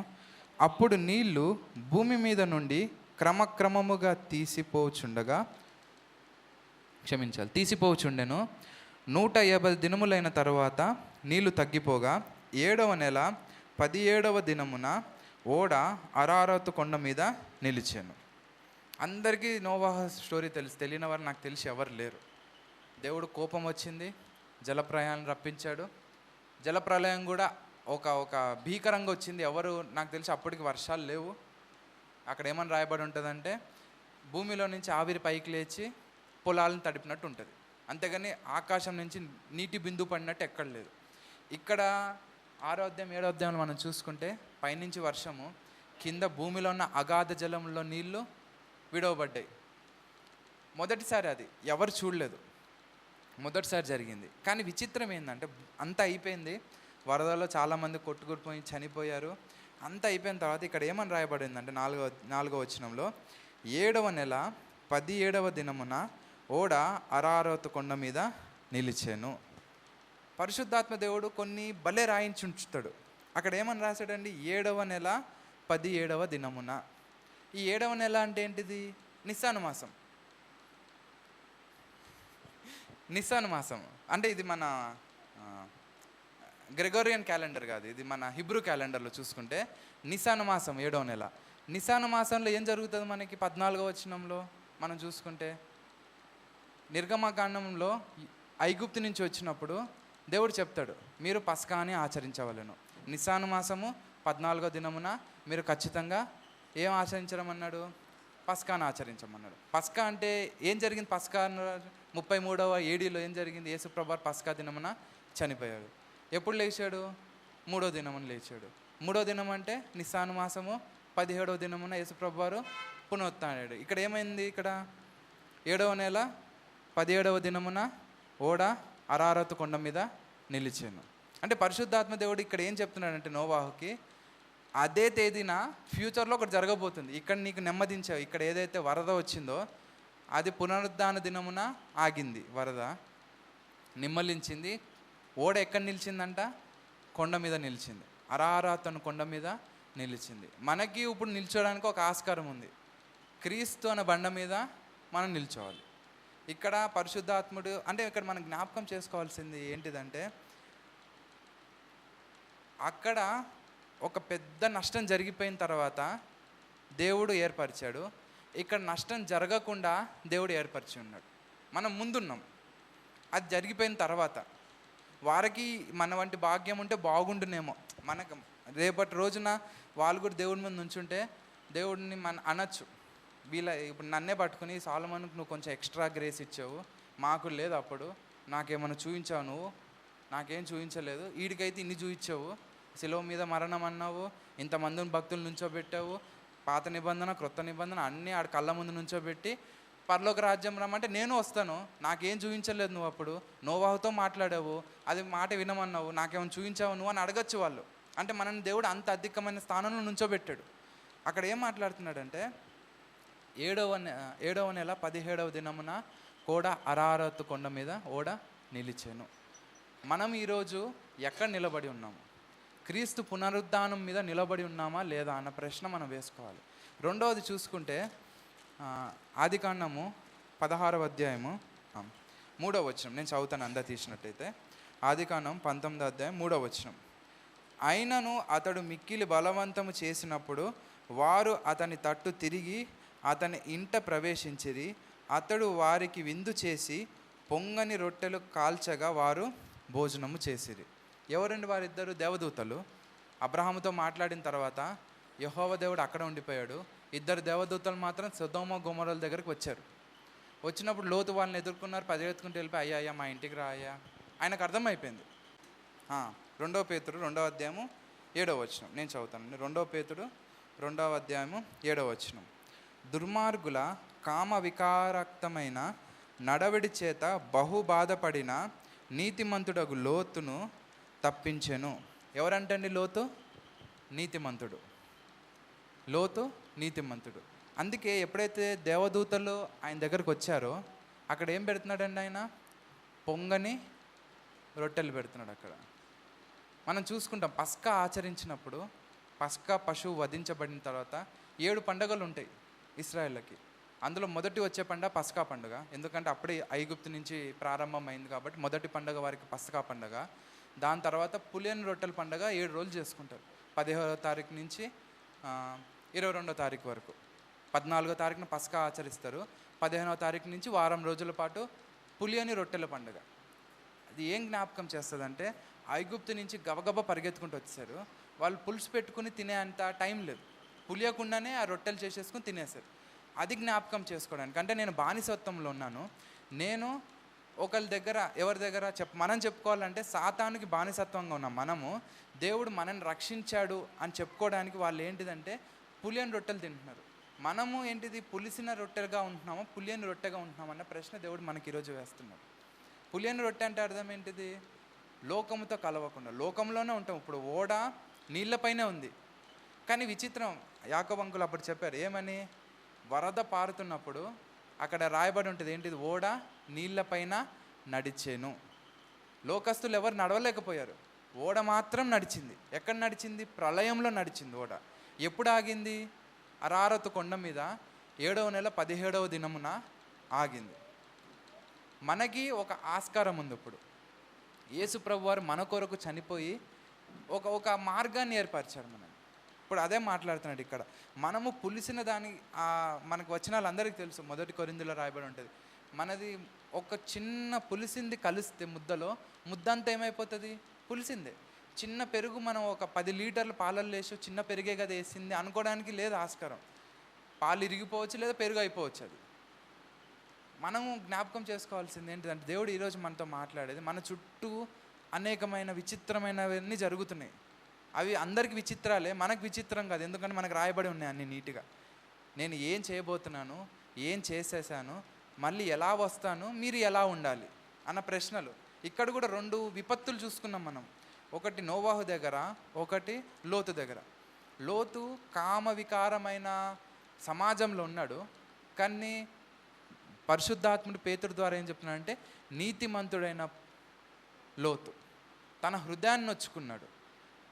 అప్పుడు నీళ్లు భూమి మీద నుండి క్రమక్రమముగా తీసిపోచుండెను. 150 దినములైన తరువాత నీళ్లు తగ్గిపోగా 7వ నెల 17వ దినమున ఓడ అరారతు కొండ మీద నిలిచాను. అందరికీ నోవాహ స్టోరీ తెలియని వారు నాకు తెలిసి ఎవరు లేరు. దేవుడు కోపం వచ్చింది, జలప్రయాణం రప్పించాడు. జలప్రలయం కూడా ఒక భీకరంగా వచ్చింది. ఎవరు నాకు తెలిసి అప్పటికి వర్షాలు లేవు. అక్కడ ఏమని రాయబడి ఉంటుందంటే భూమిలో నుంచి ఆవిరి పైకి లేచి పొలాలను తడిపినట్టు ఉంటుంది, అంతేగాని ఆకాశం నుంచి నీటి బిందువు పడినట్టు ఎక్కడ లేదు. ఇక్కడ 6వ అధ్యాయం 7వ అధ్యాయంలో మనం చూసుకుంటే పైనుంచి వర్షము, కింద భూమిలో ఉన్న అగాధ జలంలో నీళ్లు విడవబడ్డాయి. మొదటిసారి అది ఎవరు చూడలేదు, మొదటిసారి జరిగింది. కానీ విచిత్రం ఏంటంటే అంతా అయిపోయింది, వరదలో చాలామంది కొట్టుకుపోయి చనిపోయారు. అంతా అయిపోయిన తర్వాత ఇక్కడ ఏమని రాయబడిందంటే 4వ వచనంలో 7వ నెల 17వ దినమున ఓడ అరారతు కొండ మీద నిలిచాను. పరిశుద్ధాత్మ దేవుడు కొన్ని భలే రాయించి ఉంచుతాడు. అక్కడ ఏమని రాశాడండి? 7వ నెల 17వ దినమున. ఈ 7వ నెల అంటే ఏంటిది? నిస్సాను మాసం. నిస్సాను మాసం అంటే ఇది మన గ్రెగోరియన్ క్యాలెండర్ కాదు, ఇది మన హిబ్రూ క్యాలెండర్లో చూసుకుంటే నిస్సాను మాసం 7వ నెల. నిస్సాను మాసంలో ఏం జరుగుతుంది మనకి? 14వ వచనంలో మనం చూసుకుంటే, నిర్గమకాండంలో ఐగుప్తు నుంచి వచ్చినప్పుడు దేవుడు చెప్తాడు, మీరు పస్కాని ఆచరించవలెను. నిస్సాను మాసము 14వ దినమున మీరు ఖచ్చితంగా ఏం ఆచరించమన్నాడు? పస్కాను ఆచరించమన్నాడు. పస్కా అంటే ఏం జరిగింది? పస్కా 33వ ఏడీలో ఏం జరిగింది? యేసుప్రభు పస్కా దినమున చనిపోయాడు. ఎప్పుడు లేచాడు? 3వ దినమున లేచాడు. 3వ దినం అంటే నిస్సాను మాసము 17వ దినమున యేసుప్రభు వారు పునరుత్థానాడు. ఇక్కడ ఏమైంది? ఇక్కడ 7వ నెల 17వ దినమున ఓడ అరారతు కొండ మీద నిలిచాను. అంటే పరిశుద్ధాత్మ దేవుడు ఇక్కడ ఏం చెప్తున్నాడంటే నోవాహుకి, అదే తేదీన ఫ్యూచర్లో ఒకటి జరగబోతుంది. ఇక్కడ నీకు నెమ్మదించావు, ఇక్కడ ఏదైతే వరద వచ్చిందో అది పునరుద్ధాన దినమున ఆగింది. వరద నిమ్మలించింది. ఓడ ఎక్కడ నిలిచిందంట? కొండ మీద నిలిచింది. అరారాత్ అన్న కొండ మీద నిలిచింది. మనకి ఇప్పుడు నిల్చోడానికి ఒక ఆస్కారం ఉంది. క్రీస్తు అనే బండ మీద మనం నిల్చోవాలి. ఇక్కడ పరిశుద్ధాత్ముడు అంటే ఇక్కడ మనం జ్ఞాపకం చేసుకోవాల్సింది ఏంటిదంటే, అక్కడ ఒక పెద్ద నష్టం జరిగిపోయిన తర్వాత దేవుడు ఏర్పరిచాడు. ఇక్కడ నష్టం జరగకుండా దేవుడు ఏర్పరిచి ఉన్నాడు. మనం ముందున్నాం, అది జరిగిపోయిన తర్వాత వారికి మన వంటి భాగ్యం ఉంటే బాగుండునేమో. మనకు రేపటి రోజున వాళ్ళు కూడా దేవుడి ముందు నుంచుంటే దేవుడిని అనొచ్చు, ఇప్పుడు నన్నే పట్టుకుని సొలొమోనుకు నువ్వు కొంచెం ఎక్స్ట్రా గ్రేస్ ఇచ్చావు, మాకు లేదు, అప్పుడు నాకేమైనా చూపించావు, నువ్వు నాకేం చూపించలేదు, వీడికైతే ఇన్ని చూపించావు, శిలువ మీద మరణం అన్నావు, ఇంతమందిని భక్తులు నుంచోబెట్టావు, పాత నిబంధన క్రొత్త నిబంధన అన్నీ ఆడ కళ్ళ ముందు నుంచోబెట్టి పరలోక రాజ్యం రమ్మంటే నేను వస్తాను, నాకేం చూపించలేదు, నువ్వు అప్పుడు నోవాహుతో మాట్లాడావు, అది మాట వినమన్నావు, నాకేమైనా చూపించావు నువ్వు అని అడగచ్చు వాళ్ళు. అంటే మనని దేవుడు అంత అధికమైన స్థానంలో నుంచోబెట్టాడు. అక్కడ ఏం మాట్లాడుతున్నాడంటే, 7వ నెల 17వ దినమున ఓడ అరారతు కొండ మీద ఓడ నిలిచాను. మనం ఈరోజు ఎక్కడ నిలబడి ఉన్నాము? క్రీస్తు పునరుద్ధానం మీద నిలబడి ఉన్నామా లేదా అన్న ప్రశ్న మనం వేసుకోవాలి. రెండవది చూసుకుంటే ఆదికాండము 16వ అధ్యాయము 3వ వచనం, నేను చదువుతాను అందా తీసినట్టయితే. ఆదికాండం 19వ అధ్యాయం 3వ వచనం. అయినను అతడు మిక్కిలి బలవంతము చేసినప్పుడు వారు అతని తట్టు తిరిగి అతని ఇంట ప్రవేశించిరి. అతడు వారికి విందు చేసి పొంగని రొట్టెలు కాల్చగా వారు భోజనము చేసిరి. ఎవరండి వారిద్దరు? దేవదూతలు. అబ్రహాముతో మాట్లాడిన తర్వాత యెహోవా దేవుడు అక్కడ ఉండిపోయాడు. ఇద్దరు దేవదూతలు మాత్రం సొదొమ గొమొర్రాల దగ్గరికి వచ్చారు. వచ్చినప్పుడు లోతు వాళ్ళని ఎదుర్కొన్నారు, పరిగెత్తుకుంటూ వెళ్ళిపోయి అయ్యా మా ఇంటికి రా అయ్యా. ఆయనకు అర్థమైపోయింది. 2 పేతురు 2వ అధ్యాయము 7వ వచనం నేను చదువుతాను. 2 పేతురు 2వ అధ్యాయము 7వ వచనం. దుర్మార్గుల కామ వికారక్తమైన నడవడి చేత బహు బాధపడిన నీతిమంతుడగు లోతును తప్పించెను. ఎవరంటండి లోతు? నీతిమంతుడు. లోతు నీతిమంతుడు. అందుకే ఎప్పుడైతే దేవదూతలు ఆయన దగ్గరకు వచ్చారో అక్కడ ఏం పెడుతున్నాడండి? ఆయన పొంగని రొట్టెలు పెడుతున్నాడు. అక్కడ మనం చూసుకుంటాం, పస్కా ఆచరించినప్పుడు, పస్కా పశువు వధించబడిన తర్వాత 7 పండుగలు ఉంటాయి ఇశ్రాయేళ్ళకి. అందులో మొదటి వచ్చే పండుగ పస్కా పండుగ. ఎందుకంటే అప్పుడే ఐగుప్తు నుంచి ప్రారంభమైంది కాబట్టి మొదటి పండుగ వారికి పస్కా పండుగ. దాని తర్వాత పులియని రొట్టెల పండుగ 7 రోజులు చేసుకుంటారు. 15వ తారీఖు నుంచి 22వ తారీఖు వరకు. 14వ తారీఖున పస్కా ఆచరిస్తారు. 15వ తారీఖు నుంచి వారం రోజుల పాటు పులియని రొట్టెల పండుగ. అది ఏం జ్ఞాపకం చేస్తుందంటే, ఐగుప్తు నుంచి గబగబ పరిగెత్తుకుంటూ వచ్చారు. వాళ్ళు పులుసు పెట్టుకుని తినే అంత టైం లేదు, పులియకుండానే ఆ రొట్టెలు చేసేసుకుని తినేశారు. అది జ్ఞాపకం చేసుకోవడానికి. అంటే నేను బానిసత్వంలో ఉన్నాను, నేను ఒకరి దగ్గర ఎవరి దగ్గర మనం చెప్పుకోవాలంటే సాతానుకి బానిసత్వంగా ఉన్నాం మనము. దేవుడు మనల్ని రక్షించాడు అని చెప్పుకోవడానికి వాళ్ళు ఏంటిదంటే పులియని రొట్టెలు తింటున్నారు. మనము ఏంటిది? పులిసిన రొట్టెలుగా ఉంటున్నామో పులియని రొట్టెగా ఉంటున్నామన్న ప్రశ్న దేవుడు మనకి ఈరోజు వేస్తున్నాడు. పులియని రొట్టె అంటే అర్థం ఏంటిది? లోకముతో కలవకుండా, లోకంలోనే ఉంటాం. ఇప్పుడు ఓడ నీళ్ళపైనే ఉంది, కానీ విచిత్రం, యాకోబు అంకుల్ అప్పుడు చెప్పారు ఏమని? వరద పారుతున్నప్పుడు అక్కడ రాయబడి ఉంటుంది ఏంటిది? ఓడ నీళ్ళపైన నడిచేను. లోకస్తులు ఎవరు నడవలేకపోయారు, ఓడ మాత్రం నడిచింది. ఎక్కడ నడిచింది? ప్రళయంలో నడిచింది ఓడ. ఎప్పుడు ఆగింది? అరారతు కొండ మీద 7వ నెల 17వ దినమున ఆగింది. మనకి ఒక ఆస్కారం ఉంది. ఇప్పుడు యేసు ప్రభు వారు మన కొరకు చనిపోయి ఒక మార్గాన్ని ఏర్పరిచాడు మనకి. ఇప్పుడు అదే మాట్లాడుతున్నాడు ఇక్కడ. మనము పులిసిన దాని మనకు వచ్చిన వాళ్ళందరికీ తెలుసు, 1 కొరింథీయులలో రాయబడి ఉంటుంది, మనది ఒక చిన్న పులిసింది కలిస్తే ముద్దంతా ఏమైపోతుంది? పులిసిందే. చిన్న పెరుగు మనం ఒక 10 లీటర్లు పాలల్లో వేసి చిన్న పెరిగే కదా వేసింది అనుకోవడానికి లేదు ఆస్కారం. పాలు ఇరిగిపోవచ్చు, లేదా పెరుగు అయిపోవచ్చు. అది మనము జ్ఞాపకం చేసుకోవాల్సింది ఏంటిదంటే, దేవుడు ఈరోజు మనతో మాట్లాడేది, మన చుట్టూ అనేకమైన విచిత్రమైనవన్నీ జరుగుతున్నాయి. అవి అందరికి విచిత్రాలే, మనకు విచిత్రం కాదు. ఎందుకంటే మనకు రాయబడి ఉన్నాయి అన్ని నీట్గా. నేను ఏం చేయబోతున్నాను, ఏం చేసేసాను, మళ్ళీ ఎలా వస్తాను, మీరు ఎలా ఉండాలి అన్న ప్రశ్నలు. ఇక్కడ కూడా 2 విపత్తులు చూసుకున్నాం మనం. ఒకటి నోవాహు దగ్గర, ఒకటి లోతు దగ్గర. లోతు కామ వికారమైన సమాజంలో ఉన్నాడు, కానీ పరిశుద్ధాత్ముడు పేతురు ద్వారా ఏం చెప్తున్నాడంటే, నీతిమంతుడైన లోతు తన హృదయాన్ని నొచ్చుకున్నాడు.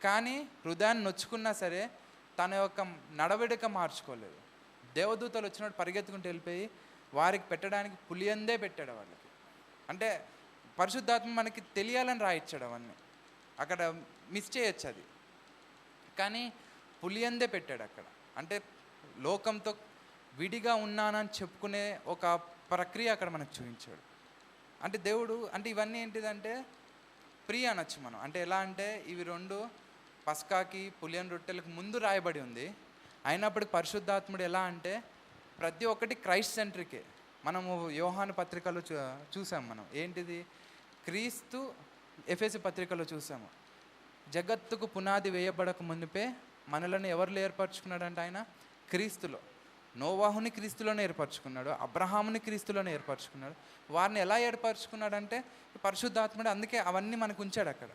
కానీ హృదయాన్ని నొచ్చుకున్నా సరే తన యొక్క నడవడిక మార్చుకోలేదు. దేవదూతలు వచ్చినట్టు పరిగెత్తుకుంటూ వెళ్ళిపోయి వారికి పెట్టడానికి పులియందే పెట్టాడు వాళ్ళకి. అంటే పరిశుద్ధాత్మ మనకి తెలియాలని రాయిచ్చాడు అవన్నీ. అక్కడ మిస్ చేయొచ్చు అది, కానీ పులియందే పెట్టాడు అక్కడ. అంటే లోకంతో విడిగా ఉన్నానని చెప్పుకునే ఒక ప్రక్రియ అక్కడ మనకు చూపించాడు. అంటే దేవుడు అంటే ఇవన్నీ ఏంటిదంటే ప్రియ అనొచ్చు మనం. అంటే ఎలా అంటే ఇవి 2 పస్కాకి పులియన్ రొట్టెలకు ముందు రాయబడి ఉంది. అయినప్పటికీ పరిశుద్ధాత్ముడు ఎలా అంటే ప్రతి ఒక్కటి క్రైస్ట్ సెంట్రికే. మనము యోహాను పత్రికలో చూసాము. మనం ఏంటిది? క్రీస్తు ఎఫెసు పత్రికలో చూసాము. జగత్తుకు పునాది వేయబడక మునిపే మనలను ఎవరిలో ఏర్పరచుకున్నాడంటే ఆయన క్రీస్తులో. నోవాహుని క్రీస్తులోనే ఏర్పరచుకున్నాడు, అబ్రహాముని క్రీస్తులోనే ఏర్పరచుకున్నాడు. వారిని ఎలా ఏర్పరచుకున్నాడంటే పరిశుద్ధాత్ముడు. అందుకే అవన్నీ మనకు ఉంచాడు అక్కడ.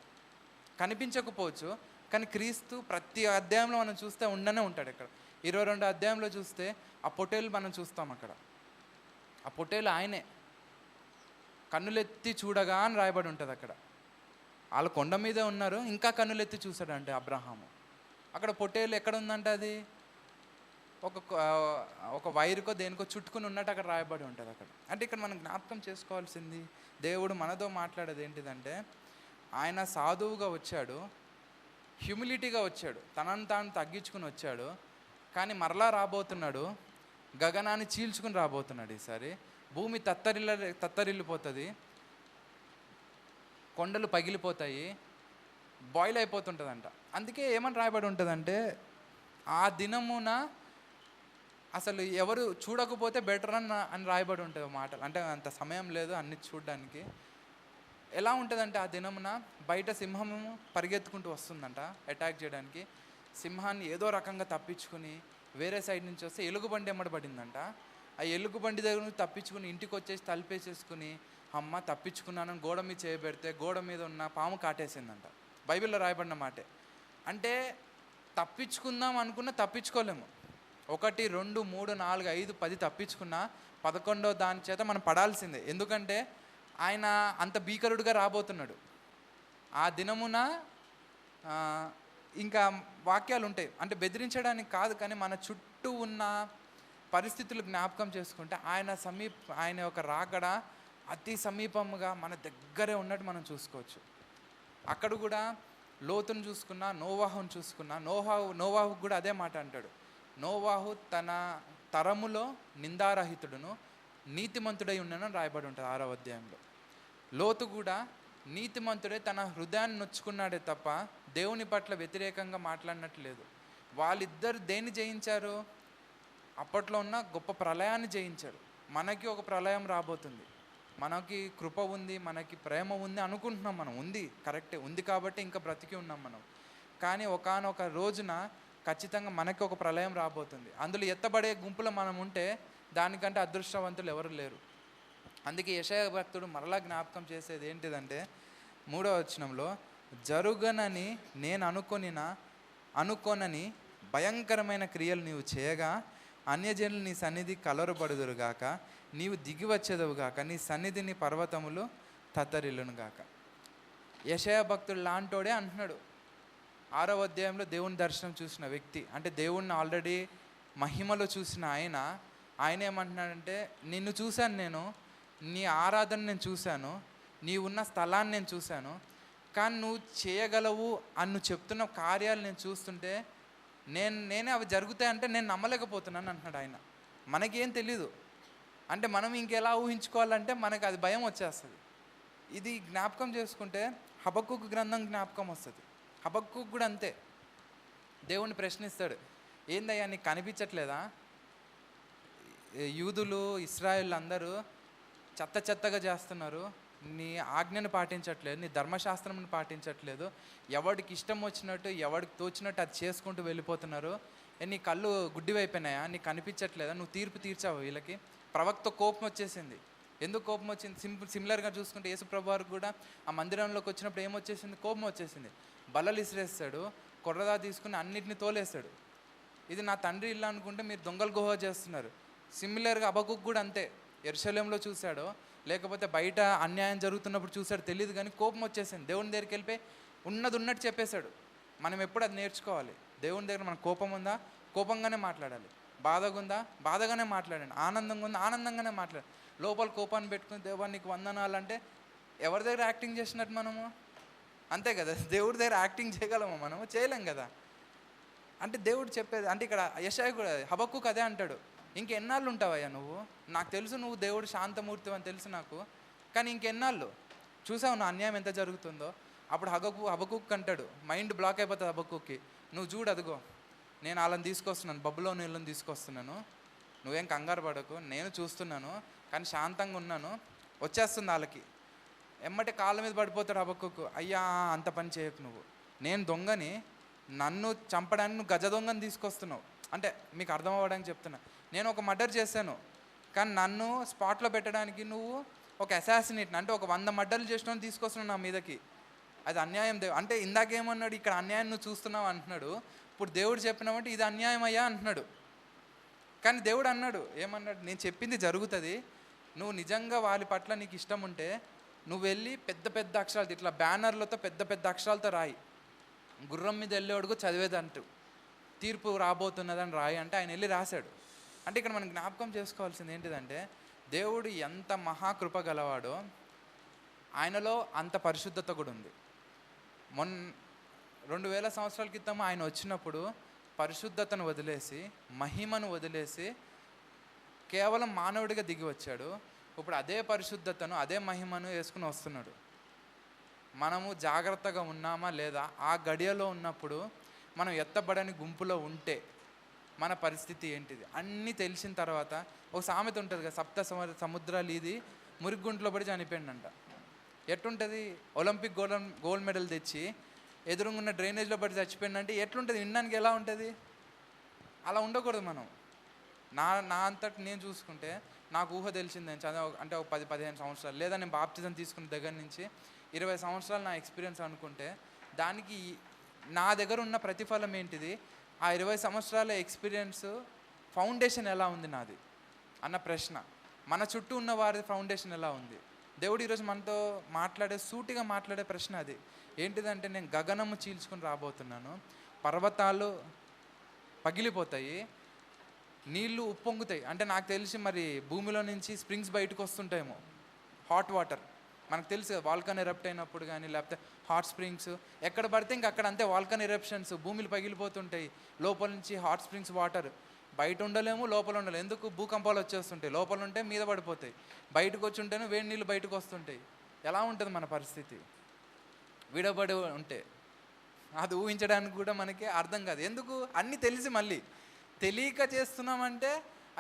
కనిపించకపోవచ్చు, కానీ క్రీస్తు ప్రతి అధ్యాయంలో మనం చూస్తే ఉండనే ఉంటాడు. ఇక్కడ 22 అధ్యాయంలో చూస్తే ఆ పొటేలు మనం చూస్తాం. అక్కడ ఆ పొటేలు ఆయనే. కన్నులెత్తి చూడగా అని రాయబడి ఉంటుంది అక్కడ. వాళ్ళు కొండ మీదే ఉన్నారు, ఇంకా కన్నులెత్తి చూశాడంటే అబ్రహాము. అక్కడ పొటేలు ఎక్కడ ఉందంటే అది ఒక వైరుకో దేనికో చుట్టుకుని ఉన్నట్టు అక్కడ రాయబడి ఉంటుంది అక్కడ. అంటే ఇక్కడ మనం జ్ఞాపకం చేసుకోవాల్సింది, దేవుడు మనతో మాట్లాడేది ఏంటిదంటే, ఆయన సాధువుగా వచ్చాడు, హ్యూమిలిటీగా వచ్చాడు, తనను తాను తగ్గించుకుని వచ్చాడు. కానీ మరలా రాబోతున్నాడు, గగనాన్ని చీల్చుకుని రాబోతున్నాడు. ఈసారి భూమి తత్తరిల్లిపోతుంది, కొండలు పగిలిపోతాయి, బాయిల్ అయిపోతుంటుందంట. అందుకే ఏమని రాయబడి ఉంటుందంటే, ఆ దినమున అసలు ఎవరు చూడకపోతే బెటర్ అని రాయబడి ఉంటుంది మాటలు. అంటే అంత సమయం లేదు అన్ని చూడడానికి. ఎలా ఉంటుందంటే ఆ దినమున బయట సింహము పరిగెత్తుకుంటూ వస్తుందంట అటాక్ చేయడానికి. సింహాన్ని ఏదో రకంగా తప్పించుకుని వేరే సైడ్ నుంచి వస్తే ఎలుగుబండి ఎమ్మడబడిందంట. ఆ ఎలుగుబండి దగ్గర నుంచి తప్పించుకుని ఇంటికి వచ్చేసి తలుపేసేసుకుని అమ్మ తప్పించుకున్నానని గోడ మీద చేయబెడితే గోడ మీద ఉన్న పాము కాటేసిందంట. బైబిల్లో రాయబడిన మాటే. అంటే తప్పించుకుందాం అనుకున్నా తప్పించుకోలేము. 1, 2, 3, 4, 5, 10 తప్పించుకున్నా 11వ దాని చేత మనం పడాల్సిందే. ఎందుకంటే ఆయన అంత భీకరుడుగా రాబోతున్నాడు. ఆ దినమున ఇంకా వాక్యాలు ఉంటాయి. అంటే బెదిరించడానికి కాదు, కానీ మన చుట్టూ ఉన్న పరిస్థితులు జ్ఞాపకం చేసుకుంటే ఆయన యొక్క రాకడ అతి సమీపముగా మన దగ్గరే ఉన్నట్టు మనం చూసుకోవచ్చు. అక్కడ కూడా లోతును చూసుకున్నా, నోవాహుని చూసుకున్నా, నోవాహు కూడా అదే మాట అంటాడు. నోవాహు తన తరములో నిందారహితుడును నీతిమంతుడై ఉన్నానని రాయబడి ఉంటుంది 6వ అధ్యాయంలో. లోతు కూడా నీతిమంతుడే, తన హృదయాన్ని నొచ్చుకున్నాడే తప్ప దేవుని పట్ల వ్యతిరేకంగా మాట్లాడినట్టు లేదు. వాళ్ళిద్దరు దేన్ని జయించారు? అప్పట్లో ఉన్న గొప్ప ప్రళయాన్ని జయించారు. మనకి ఒక ప్రళయం రాబోతుంది. మనకి కృప ఉంది, మనకి ప్రేమ ఉంది అనుకుంటున్నాం మనం. ఉంది, కరెక్టే ఉంది కాబట్టి ఇంకా బ్రతికి ఉన్నాం మనం. కానీ ఒకానొక రోజున ఖచ్చితంగా మనకి ఒక ప్రళయం రాబోతుంది. అందులో ఎత్తబడే గుంపులో మనం ఉంటే దానికంటే అదృష్టవంతులు ఎవరు లేరు. అందుకే యెషయా భక్తుడు మరలా జ్ఞాపకం చేసేది ఏంటిదంటే 3వ వచనంలో, జరుగనని నేను అనుకోనని భయంకరమైన క్రియలు నీవు చేయగా అన్యజనులు నీ సన్నిధి కలవరపడుదురుగాక, నీవు దిగి వచ్చేదవుగాక, నీ సన్నిధిని పర్వతములు తత్తరిల్లునుగాక. యెషయా భక్తుడు లాంటోడే అంటున్నాడు. 6వ అధ్యాయంలో దేవుని దర్శనం చూసిన వ్యక్తి, అంటే దేవుణ్ణి ఆల్రెడీ మహిమలో చూసిన ఆయన ఏమంటున్నాడంటే, నిన్ను చూశాను, నేను నీ ఆరాధన నేను చూశాను, నీ ఉన్న స్థలాన్ని నేను చూశాను, కానీ నువ్వు చేయగలవు అని నువ్వు చెప్తున్న కార్యాలు నేను చూస్తుంటే నేనే అవి జరుగుతాయంటే నేను నమ్మలేకపోతున్నాను అంటున్నాడు ఆయన. మనకేం తెలీదు, అంటే మనం ఇంకెలా ఊహించుకోవాలంటే మనకు అది భయం వచ్చేస్తుంది. ఇది జ్ఞాపకం చేసుకుంటే హబక్కూకు గ్రంథం జ్ఞాపకం వస్తుంది. హబక్కూకు కూడా అంతే, దేవుణ్ణి ప్రశ్నిస్తాడు, ఏందయ్యా నీకు కనిపించట్లేదా? యూదులు ఇశ్రాయేలు అందరూ చెత్తగా చేస్తున్నారు, నీ ఆజ్ఞను పాటించట్లేదు, నీ ధర్మశాస్త్రంని పాటించట్లేదు, ఎవడికి ఇష్టం వచ్చినట్టు ఎవడికి తోచినట్టు అది చేసుకుంటూ వెళ్ళిపోతున్నారు. నీ కళ్ళు గుడ్డివైపోయినాయా? నీకు కనిపించట్లేదా? నువ్వు తీర్పు తీర్చావు వీళ్ళకి. ప్రవక్త కోపం వచ్చేసింది. ఎందుకు కోపం వచ్చింది? సిమిలర్గా చూసుకుంటే యేసుప్రభు వారికి కూడా ఆ మందిరంలోకి వచ్చినప్పుడు ఏమొచ్చేసింది? కోపం వచ్చేసింది. బల్లలు ఇసిరేస్తాడు, కొర్రదా తీసుకుని అన్నిటిని తోలేస్తాడు. ఇది నా తండ్రి ఇల్లు అనుకుంటే మీరు దొంగలు గుహ చేస్తున్నారు. సిమిలర్గా హబక్కూకు కూడా అంతే, యెరూషలేములో చూశాడో లేకపోతే బయట అన్యాయం జరుగుతున్నప్పుడు చూశాడు తెలియదు, కానీ కోపం వచ్చేసింది. దేవుని దగ్గరికి వెళ్ళిపోయి ఉన్నది ఉన్నట్టు చెప్పేశాడు. మనం ఎప్పుడు అది నేర్చుకోవాలి. దేవుని దగ్గర మన కోపం ఉందా, కోపంగానే మాట్లాడాలి. బాధగా ఉందా, బాధగానే మాట్లాడండి. ఆనందంగా ఉందా, ఆనందంగానే మాట్లాడాలి. లోపల కోపాన్ని పెట్టుకుని దేవా నీకు వందనాలు అంటే ఎవరి దగ్గర యాక్టింగ్ చేసినట్టు మనము? అంతే కదా, దేవుడి దగ్గర యాక్టింగ్ చేయగలము మనము? చేయలేం కదా. అంటే దేవుడు చెప్పేది, అంటే ఇక్కడ యెషయా కూడా హబక్కూకు అదే అంటాడు, ఇంకెన్నాళ్ళు ఉంటావయ్యా నువ్వు? నాకు తెలుసు నువ్వు దేవుడు శాంతమూర్తి అని తెలుసు నాకు, కానీ ఇంకెన్నాళ్ళు? చూసావు నా అన్యాయం ఎంత జరుగుతుందో. అప్పుడు హబక్కూకు అంటాడు, మైండ్ బ్లాక్ అయిపోతుంది హబక్కూకి, నువ్వు చూడు అదిగో నేను వాళ్ళని తీసుకొస్తున్నాను, బబులోను నీళ్ళని తీసుకొస్తున్నాను, నువ్వేం కంగారు పడకు, నేను చూస్తున్నాను, కానీ శాంతంగా ఉన్నాను, వచ్చేస్తుంది వాళ్ళకి. ఎమ్మటి కాళ్ళ మీద పడిపోతాడు హబక్కూకు, అయ్యా అంత పని చేయకు నువ్వు, నేను దొంగని, నన్ను చంపడానికి నువ్వు గజ దొంగని తీసుకొస్తున్నావు. అంటే మీకు అర్థం అవ్వడానికి చెప్తున్నా, నేను ఒక మర్డర్ చేశాను, కానీ నన్ను స్పాట్లో పెట్టడానికి నువ్వు ఒక అసాసినేట్ని, అంటే ఒక 100 మర్డర్లు చేసిన తీసుకొస్తున్నావు నా మీదకి. అది అన్యాయం. అంటే ఇందాకేమన్నాడు, ఇక్కడ అన్యాయం నువ్వు చూస్తున్నావు అంటున్నాడు, ఇప్పుడు దేవుడు చెప్పినామంటే ఇది అన్యాయం అయ్యా అంటున్నాడు. కానీ దేవుడు అన్నాడు, ఏమన్నాడు, నేను చెప్పింది జరుగుతుంది, నువ్వు నిజంగా వాళ్ళ పట్ల నీకు ఇష్టం ఉంటే నువ్వు వెళ్ళి పెద్ద అక్షరాలతో ఇట్లా బ్యానర్లతో పెద్ద అక్షరాలతో రాయి, గుర్రం మీద వెళ్ళేవాడుకు చదివేదంటూ తీర్పు రాబోతున్నదని రాయి అంటే ఆయన వెళ్ళి రాశాడు. అంటే ఇక్కడ మనం జ్ఞాపకం చేసుకోవాల్సింది ఏంటిదంటే, దేవుడు ఎంత మహాకృప గలవాడో ఆయనలో అంత పరిశుద్ధత కూడా ఉంది. 2000 సంవత్సరాల క్రితం ఆయన వచ్చినప్పుడు పరిశుద్ధతను వదిలేసి మహిమను వదిలేసి కేవలం మానవుడిగా దిగి వచ్చాడు. ఇప్పుడు అదే పరిశుద్ధతను అదే మహిమను వేసుకుని వస్తున్నాడు. మనము జాగ్రత్తగా ఉన్నామా లేదా? ఆ గడియలో ఉన్నప్పుడు మనం ఎత్తబడని గుంపులో ఉంటే మన పరిస్థితి ఏంటిది అన్నీ తెలిసిన తర్వాత, ఒక సామెత ఉంటుంది కదా, 7 సముద్రాలు ఇది మురిగుంట్లో పడి చనిపోయిందంట. ఎట్లుంటుంది? ఒలింపిక్ గోల్డ్ మెడల్ తెచ్చి ఎదురుగున్న డ్రైనేజ్లో పడి చచ్చిపోయిందంటే ఎట్లుంటుంది? వినడానికి ఎలా ఉంటుంది? అలా ఉండకూడదు మనం. నా అంతటి నేను చూసుకుంటే నాకు ఊహ తెలిసింది నేను చదివా అంటే ఒక 10-15 సంవత్సరాలు, లేదా నేను బాప్తిజం తీసుకున్న దగ్గర నుంచి 20 సంవత్సరాలు నా ఎక్స్పీరియన్స్ అనుకుంటే, దానికి నా దగ్గర ఉన్న ప్రతిఫలం ఏంటిది? ఆ 20 సంవత్సరాల ఎక్స్పీరియన్స్ ఫౌండేషన్ ఎలా ఉంది నాది అన్న ప్రశ్న. మన చుట్టూ ఉన్న వారి ఫౌండేషన్ ఎలా ఉంది? దేవుడు ఈరోజు మనతో సూటిగా మాట్లాడే ప్రశ్న అది. ఏంటిదంటే, నేను గగనము చీల్చుకొని రాబోతున్నాను, పర్వతాలు పగిలిపోతాయి, నీళ్ళు ఉప్పొంగుతాయి. అంటే నాకు తెలిసి మరి భూమిలో నుంచి స్ప్రింగ్స్ బయటకు వస్తుంటాయేమో, హాట్ వాటర్. మనకు తెలుసు కదా, వాల్కన్ ఎరప్ట్ అయినప్పుడు కానీ లేకపోతే హాట్ స్ప్రింగ్స్ ఎక్కడ పడితే ఇంక అక్కడ అంతే వాల్కన్ ఎరప్షన్స్, భూమిలు పగిలిపోతుంటాయి, లోపల నుంచి హాట్ స్ప్రింగ్స్ వాటర్. బయట ఉండలేము, లోపల ఉండలేము. ఎందుకు? భూకంపాలు వచ్చేస్తుంటాయి. లోపల ఉంటే మీద పడిపోతాయి, బయటకు వచ్చి ఉంటేనే వేడి నీళ్ళు బయటకు వస్తుంటాయి. ఎలా ఉంటుంది మన పరిస్థితి విడబడి ఉంటే? అది ఊహించడానికి కూడా మనకి అర్థం కాదు. ఎందుకు? అన్నీ తెలిసి మళ్ళీ తెలియక చేస్తున్నామంటే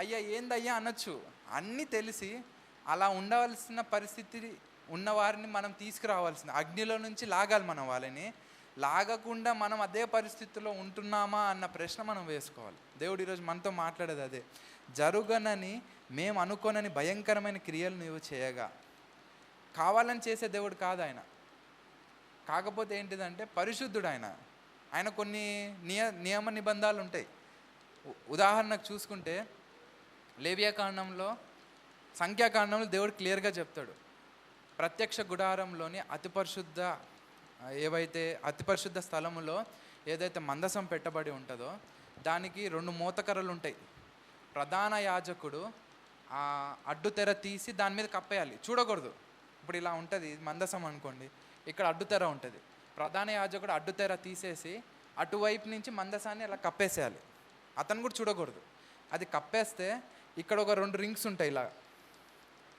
అయ్యా ఏందయ్యా అనొచ్చు. అన్నీ తెలిసి అలా ఉండవలసిన పరిస్థితి ఉన్నవారిని మనం తీసుకురావాల్సింది, అగ్నిలో నుంచి లాగాలి. మనం వాళ్ళని లాగకుండా మనం అదే పరిస్థితిలో ఉంటున్నామా అన్న ప్రశ్న మనం వేసుకోవాలి. దేవుడు ఈరోజు మనతో మాట్లాడేది అదే. జరుగనని మేము అనుకోనని భయంకరమైన క్రియలు నువ్వు చేయగా, కావాలని చేసే దేవుడు కాదు ఆయన. కాకపోతే ఏంటిదంటే పరిశుద్ధుడు ఆయన కొన్ని నియమ నిబంధనలు ఉంటాయి. ఉదాహరణకు చూసుకుంటే లేవియాకాండంలో, సంఖ్యాకాండంలో దేవుడు క్లియర్గా చెప్తాడు, ప్రత్యక్ష గుడారంలోని అతి పరిశుద్ధ స్థలములో ఏదైతే మందసం పెట్టబడి ఉంటుందో దానికి 2 మోతకర్రలు ఉంటాయి. ప్రధాన యాజకుడు ఆ అడ్డు తెర తీసి దాని మీద కప్పేయాలి, చూడకూడదు. ఇప్పుడు ఇలా ఉంటుంది మందసం అనుకోండి, ఇక్కడ అడ్డు తెర ఉంటుంది. ప్రధాన యాజకుడు అడ్డు తెర తీసేసి అటువైపు నుంచి మందసాన్ని అలా కప్పేసేయాలి, అతను కూడా చూడకూడదు. అది కప్పేస్తే ఇక్కడ ఒక 2 రింగ్స్ ఉంటాయి, ఇలా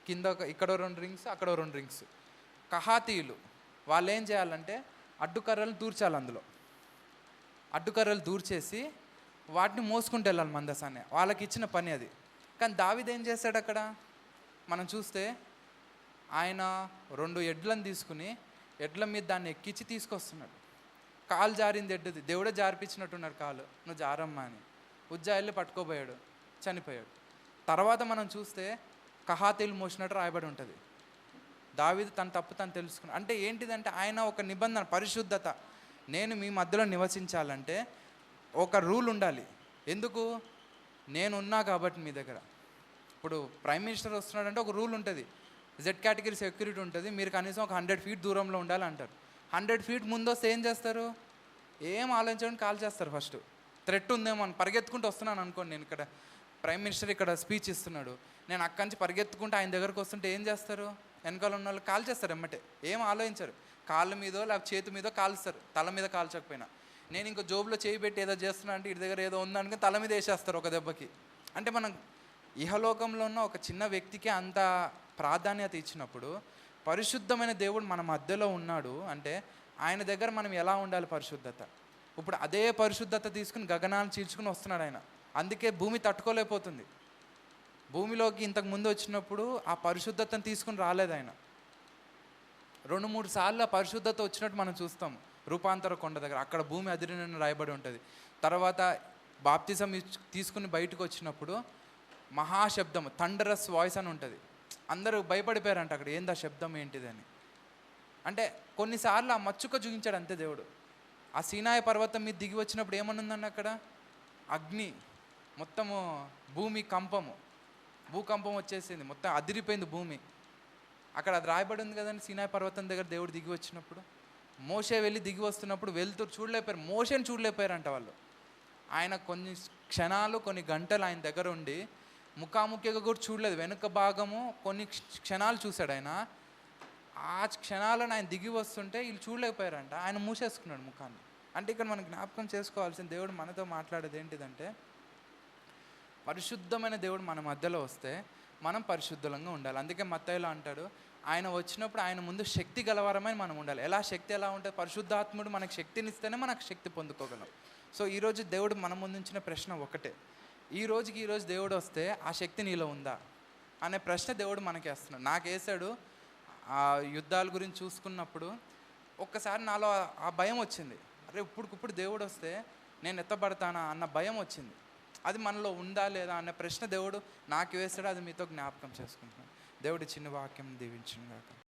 కింద ఇక్కడ 2 రింగ్స్, అక్కడ 2 రింగ్స్. కహాతీయులు వాళ్ళు ఏం చేయాలంటే అడ్డుకర్రలు దూర్చాలి, అందులో అడ్డుకర్రలు దూర్చేసి వాటిని మోసుకుంటూ వెళ్ళాలి మందసాన్ని, వాళ్ళకి ఇచ్చిన పని అది. కానీ దావీదు ఏం చేశాడు అక్కడ మనం చూస్తే, ఆయన 2 ఎడ్లను తీసుకుని ఎడ్ల మీద దాన్ని ఎక్కించి తీసుకొస్తున్నాడు. కాలు జారింది ఎడ్డుది, దేవుడే జారిపించినట్టున్నాడు కాలు, నువ్వు జారమ్మా అని. ఉజ్జాయిల్ని పట్టుకోబోయాడు, చనిపోయాడు. తర్వాత మనం చూస్తే కహాతీలు మోసినట్టు రాయబడి ఉంటుంది. దావీదు తన తప్పు తను తెలుసుకున్నాడు. అంటే ఏంటిదంటే ఆయన ఒక నిబంధన, పరిశుద్ధత. నేను మీ మధ్యలో నివసించాలంటే ఒక రూల్ ఉండాలి. ఎందుకు? నేనున్నా కాబట్టి మీ దగ్గర. ఇప్పుడు ప్రైమ్ మినిస్టర్ వస్తున్నాడంటే ఒక రూల్ ఉంటుంది, జెడ్ కేటగిరీ సెక్యూరిటీ ఉంటుంది, మీరు కనీసం ఒక 100 ఫీట్ దూరంలో ఉండాలి అంటారు. 100 ఫీట్ ముందు వస్తే ఏం చేస్తారు? ఏం ఆలోచించడానికి కాల్ చేస్తారు. ఫస్ట్ థ్రెట్ ఉందేమో అని పరిగెత్తుకుంటూ వస్తున్నాను అనుకోండి, నేను ఇక్కడ ప్రైమ్ మినిస్టర్ ఇక్కడ స్పీచ్ ఇస్తున్నాడు, నేను అక్కడి నుంచి పరిగెత్తుకుంటూ ఆయన దగ్గరకు వస్తుంటే ఏం చేస్తారు? వెనకాల ఉన్న వాళ్ళు కాల్ చేస్తారు ఎమ్మటే, ఏం ఆలోచించరు. కాళ్ళ మీదో లేకపోతే చేతి మీదో కాలుస్తారు, తల మీద కాల్చకపోయినా. నేను ఇంకో జోబులో చేయి పెట్టి ఏదో చేస్తున్నా అంటే ఇటు దగ్గర ఏదో ఉందనుకుని తల మీద వేసేస్తారు ఒక దెబ్బకి. అంటే మనం ఇహలోకంలో ఉన్న ఒక చిన్న వ్యక్తికి అంత ప్రాధాన్యత ఇచ్చినప్పుడు, పరిశుద్ధమైన దేవుడు మన మధ్యలో ఉన్నాడు అంటే ఆయన దగ్గర మనం ఎలా ఉండాలి? పరిశుద్ధత. ఇప్పుడు అదే పరిశుద్ధత తీసుకుని గగనాన్ని చీల్చుకుని వస్తున్నాడు ఆయన. అందుకే భూమి తట్టుకోలేకపోతుంది. భూమిలోకి ఇంతకు ముందు వచ్చినప్పుడు ఆ పరిశుద్ధతను తీసుకుని రాలేదు ఆయన. 2-3 సార్లు ఆ పరిశుద్ధత వచ్చినట్టు మనం చూస్తాం రూపాంతర కొండ దగ్గర, అక్కడ భూమి అదిరినని రాయబడి ఉంటుంది. తర్వాత బాప్తిజం తీసుకుని బయటకు వచ్చినప్పుడు మహాశబ్దం, థండరస్ వాయిస్ అని ఉంటుంది. అందరూ భయపడిపోయారంట అక్కడ, ఏంది ఆ శబ్దం ఏంటిదని. అంటే కొన్నిసార్లు ఆ మచ్చుక చూపించాడు అంతే దేవుడు. ఆ సీనాయి పర్వతం మీద దిగి వచ్చినప్పుడు ఏమనుందండి అక్కడ? అగ్ని, మొత్తము భూమి భూకంపం వచ్చేసింది, మొత్తం అదిరిపోయింది భూమి. అక్కడ అది రాయబడి ఉంది కదండి, సీనాయి పర్వతం దగ్గర దేవుడు దిగి వచ్చినప్పుడు. మోషే వెళ్ళి దిగి వస్తున్నప్పుడు వెళ్తూ చూడలేపారు, మోషేని చూడలేపారంట వాళ్ళు. ఆయన కొన్ని క్షణాలు, కొన్ని గంటలు ఆయన దగ్గర ఉండి ముఖాముఖిగా కూడా చూడలేదు, వెనుక భాగము కొన్ని క్షణాలు చూశాడు ఆయన. ఆ క్షణాలను ఆయన దిగి వస్తుంటే వీళ్ళు చూడలేకపోయారంట, ఆయన మూసేసుకున్నాడు ముఖాన్ని. అంటే ఇక్కడ మనం జ్ఞాపకం చేసుకోవాల్సిన, దేవుడు మనతో మాట్లాడేది ఏంటిదంటే, పరిశుద్ధమైన దేవుడు మన మధ్యలో వస్తే మనం పరిశుద్ధంగా ఉండాలి. అందుకే మత్తయిలో అంటాడు, ఆయన వచ్చినప్పుడు ఆయన ముందు శక్తి గలవారమని మనం ఉండాలి. శక్తి ఎలా ఉంటుంది? పరిశుద్ధాత్ముడు మనకు శక్తినిస్తేనే మనకు శక్తి పొందుకోగలం. సో ఈరోజు దేవుడు మన ముందు ఉంచిన ప్రశ్న ఒకటే, ఈరోజు దేవుడు వస్తే ఆ శక్తి నీలో ఉందా అనే ప్రశ్న దేవుడు మనకి వేస్తున్నాడు. నాకు వేసాడు. ఆ యుద్ధాల గురించి చూసుకున్నప్పుడు ఒక్కసారి నాలో ఆ భయం వచ్చింది, అరే ఇప్పుడు దేవుడు వస్తే నేను ఎత్తబడతానా అన్న భయం వచ్చింది. అది మనలో ఉందా లేదా అనే ప్రశ్న దేవుడు నాకు వేసాడు, అది మీతో జ్ఞాపకం చేసుకుంటున్నాను. దేవుడి చిన్న వాక్యం దీవించును గాక.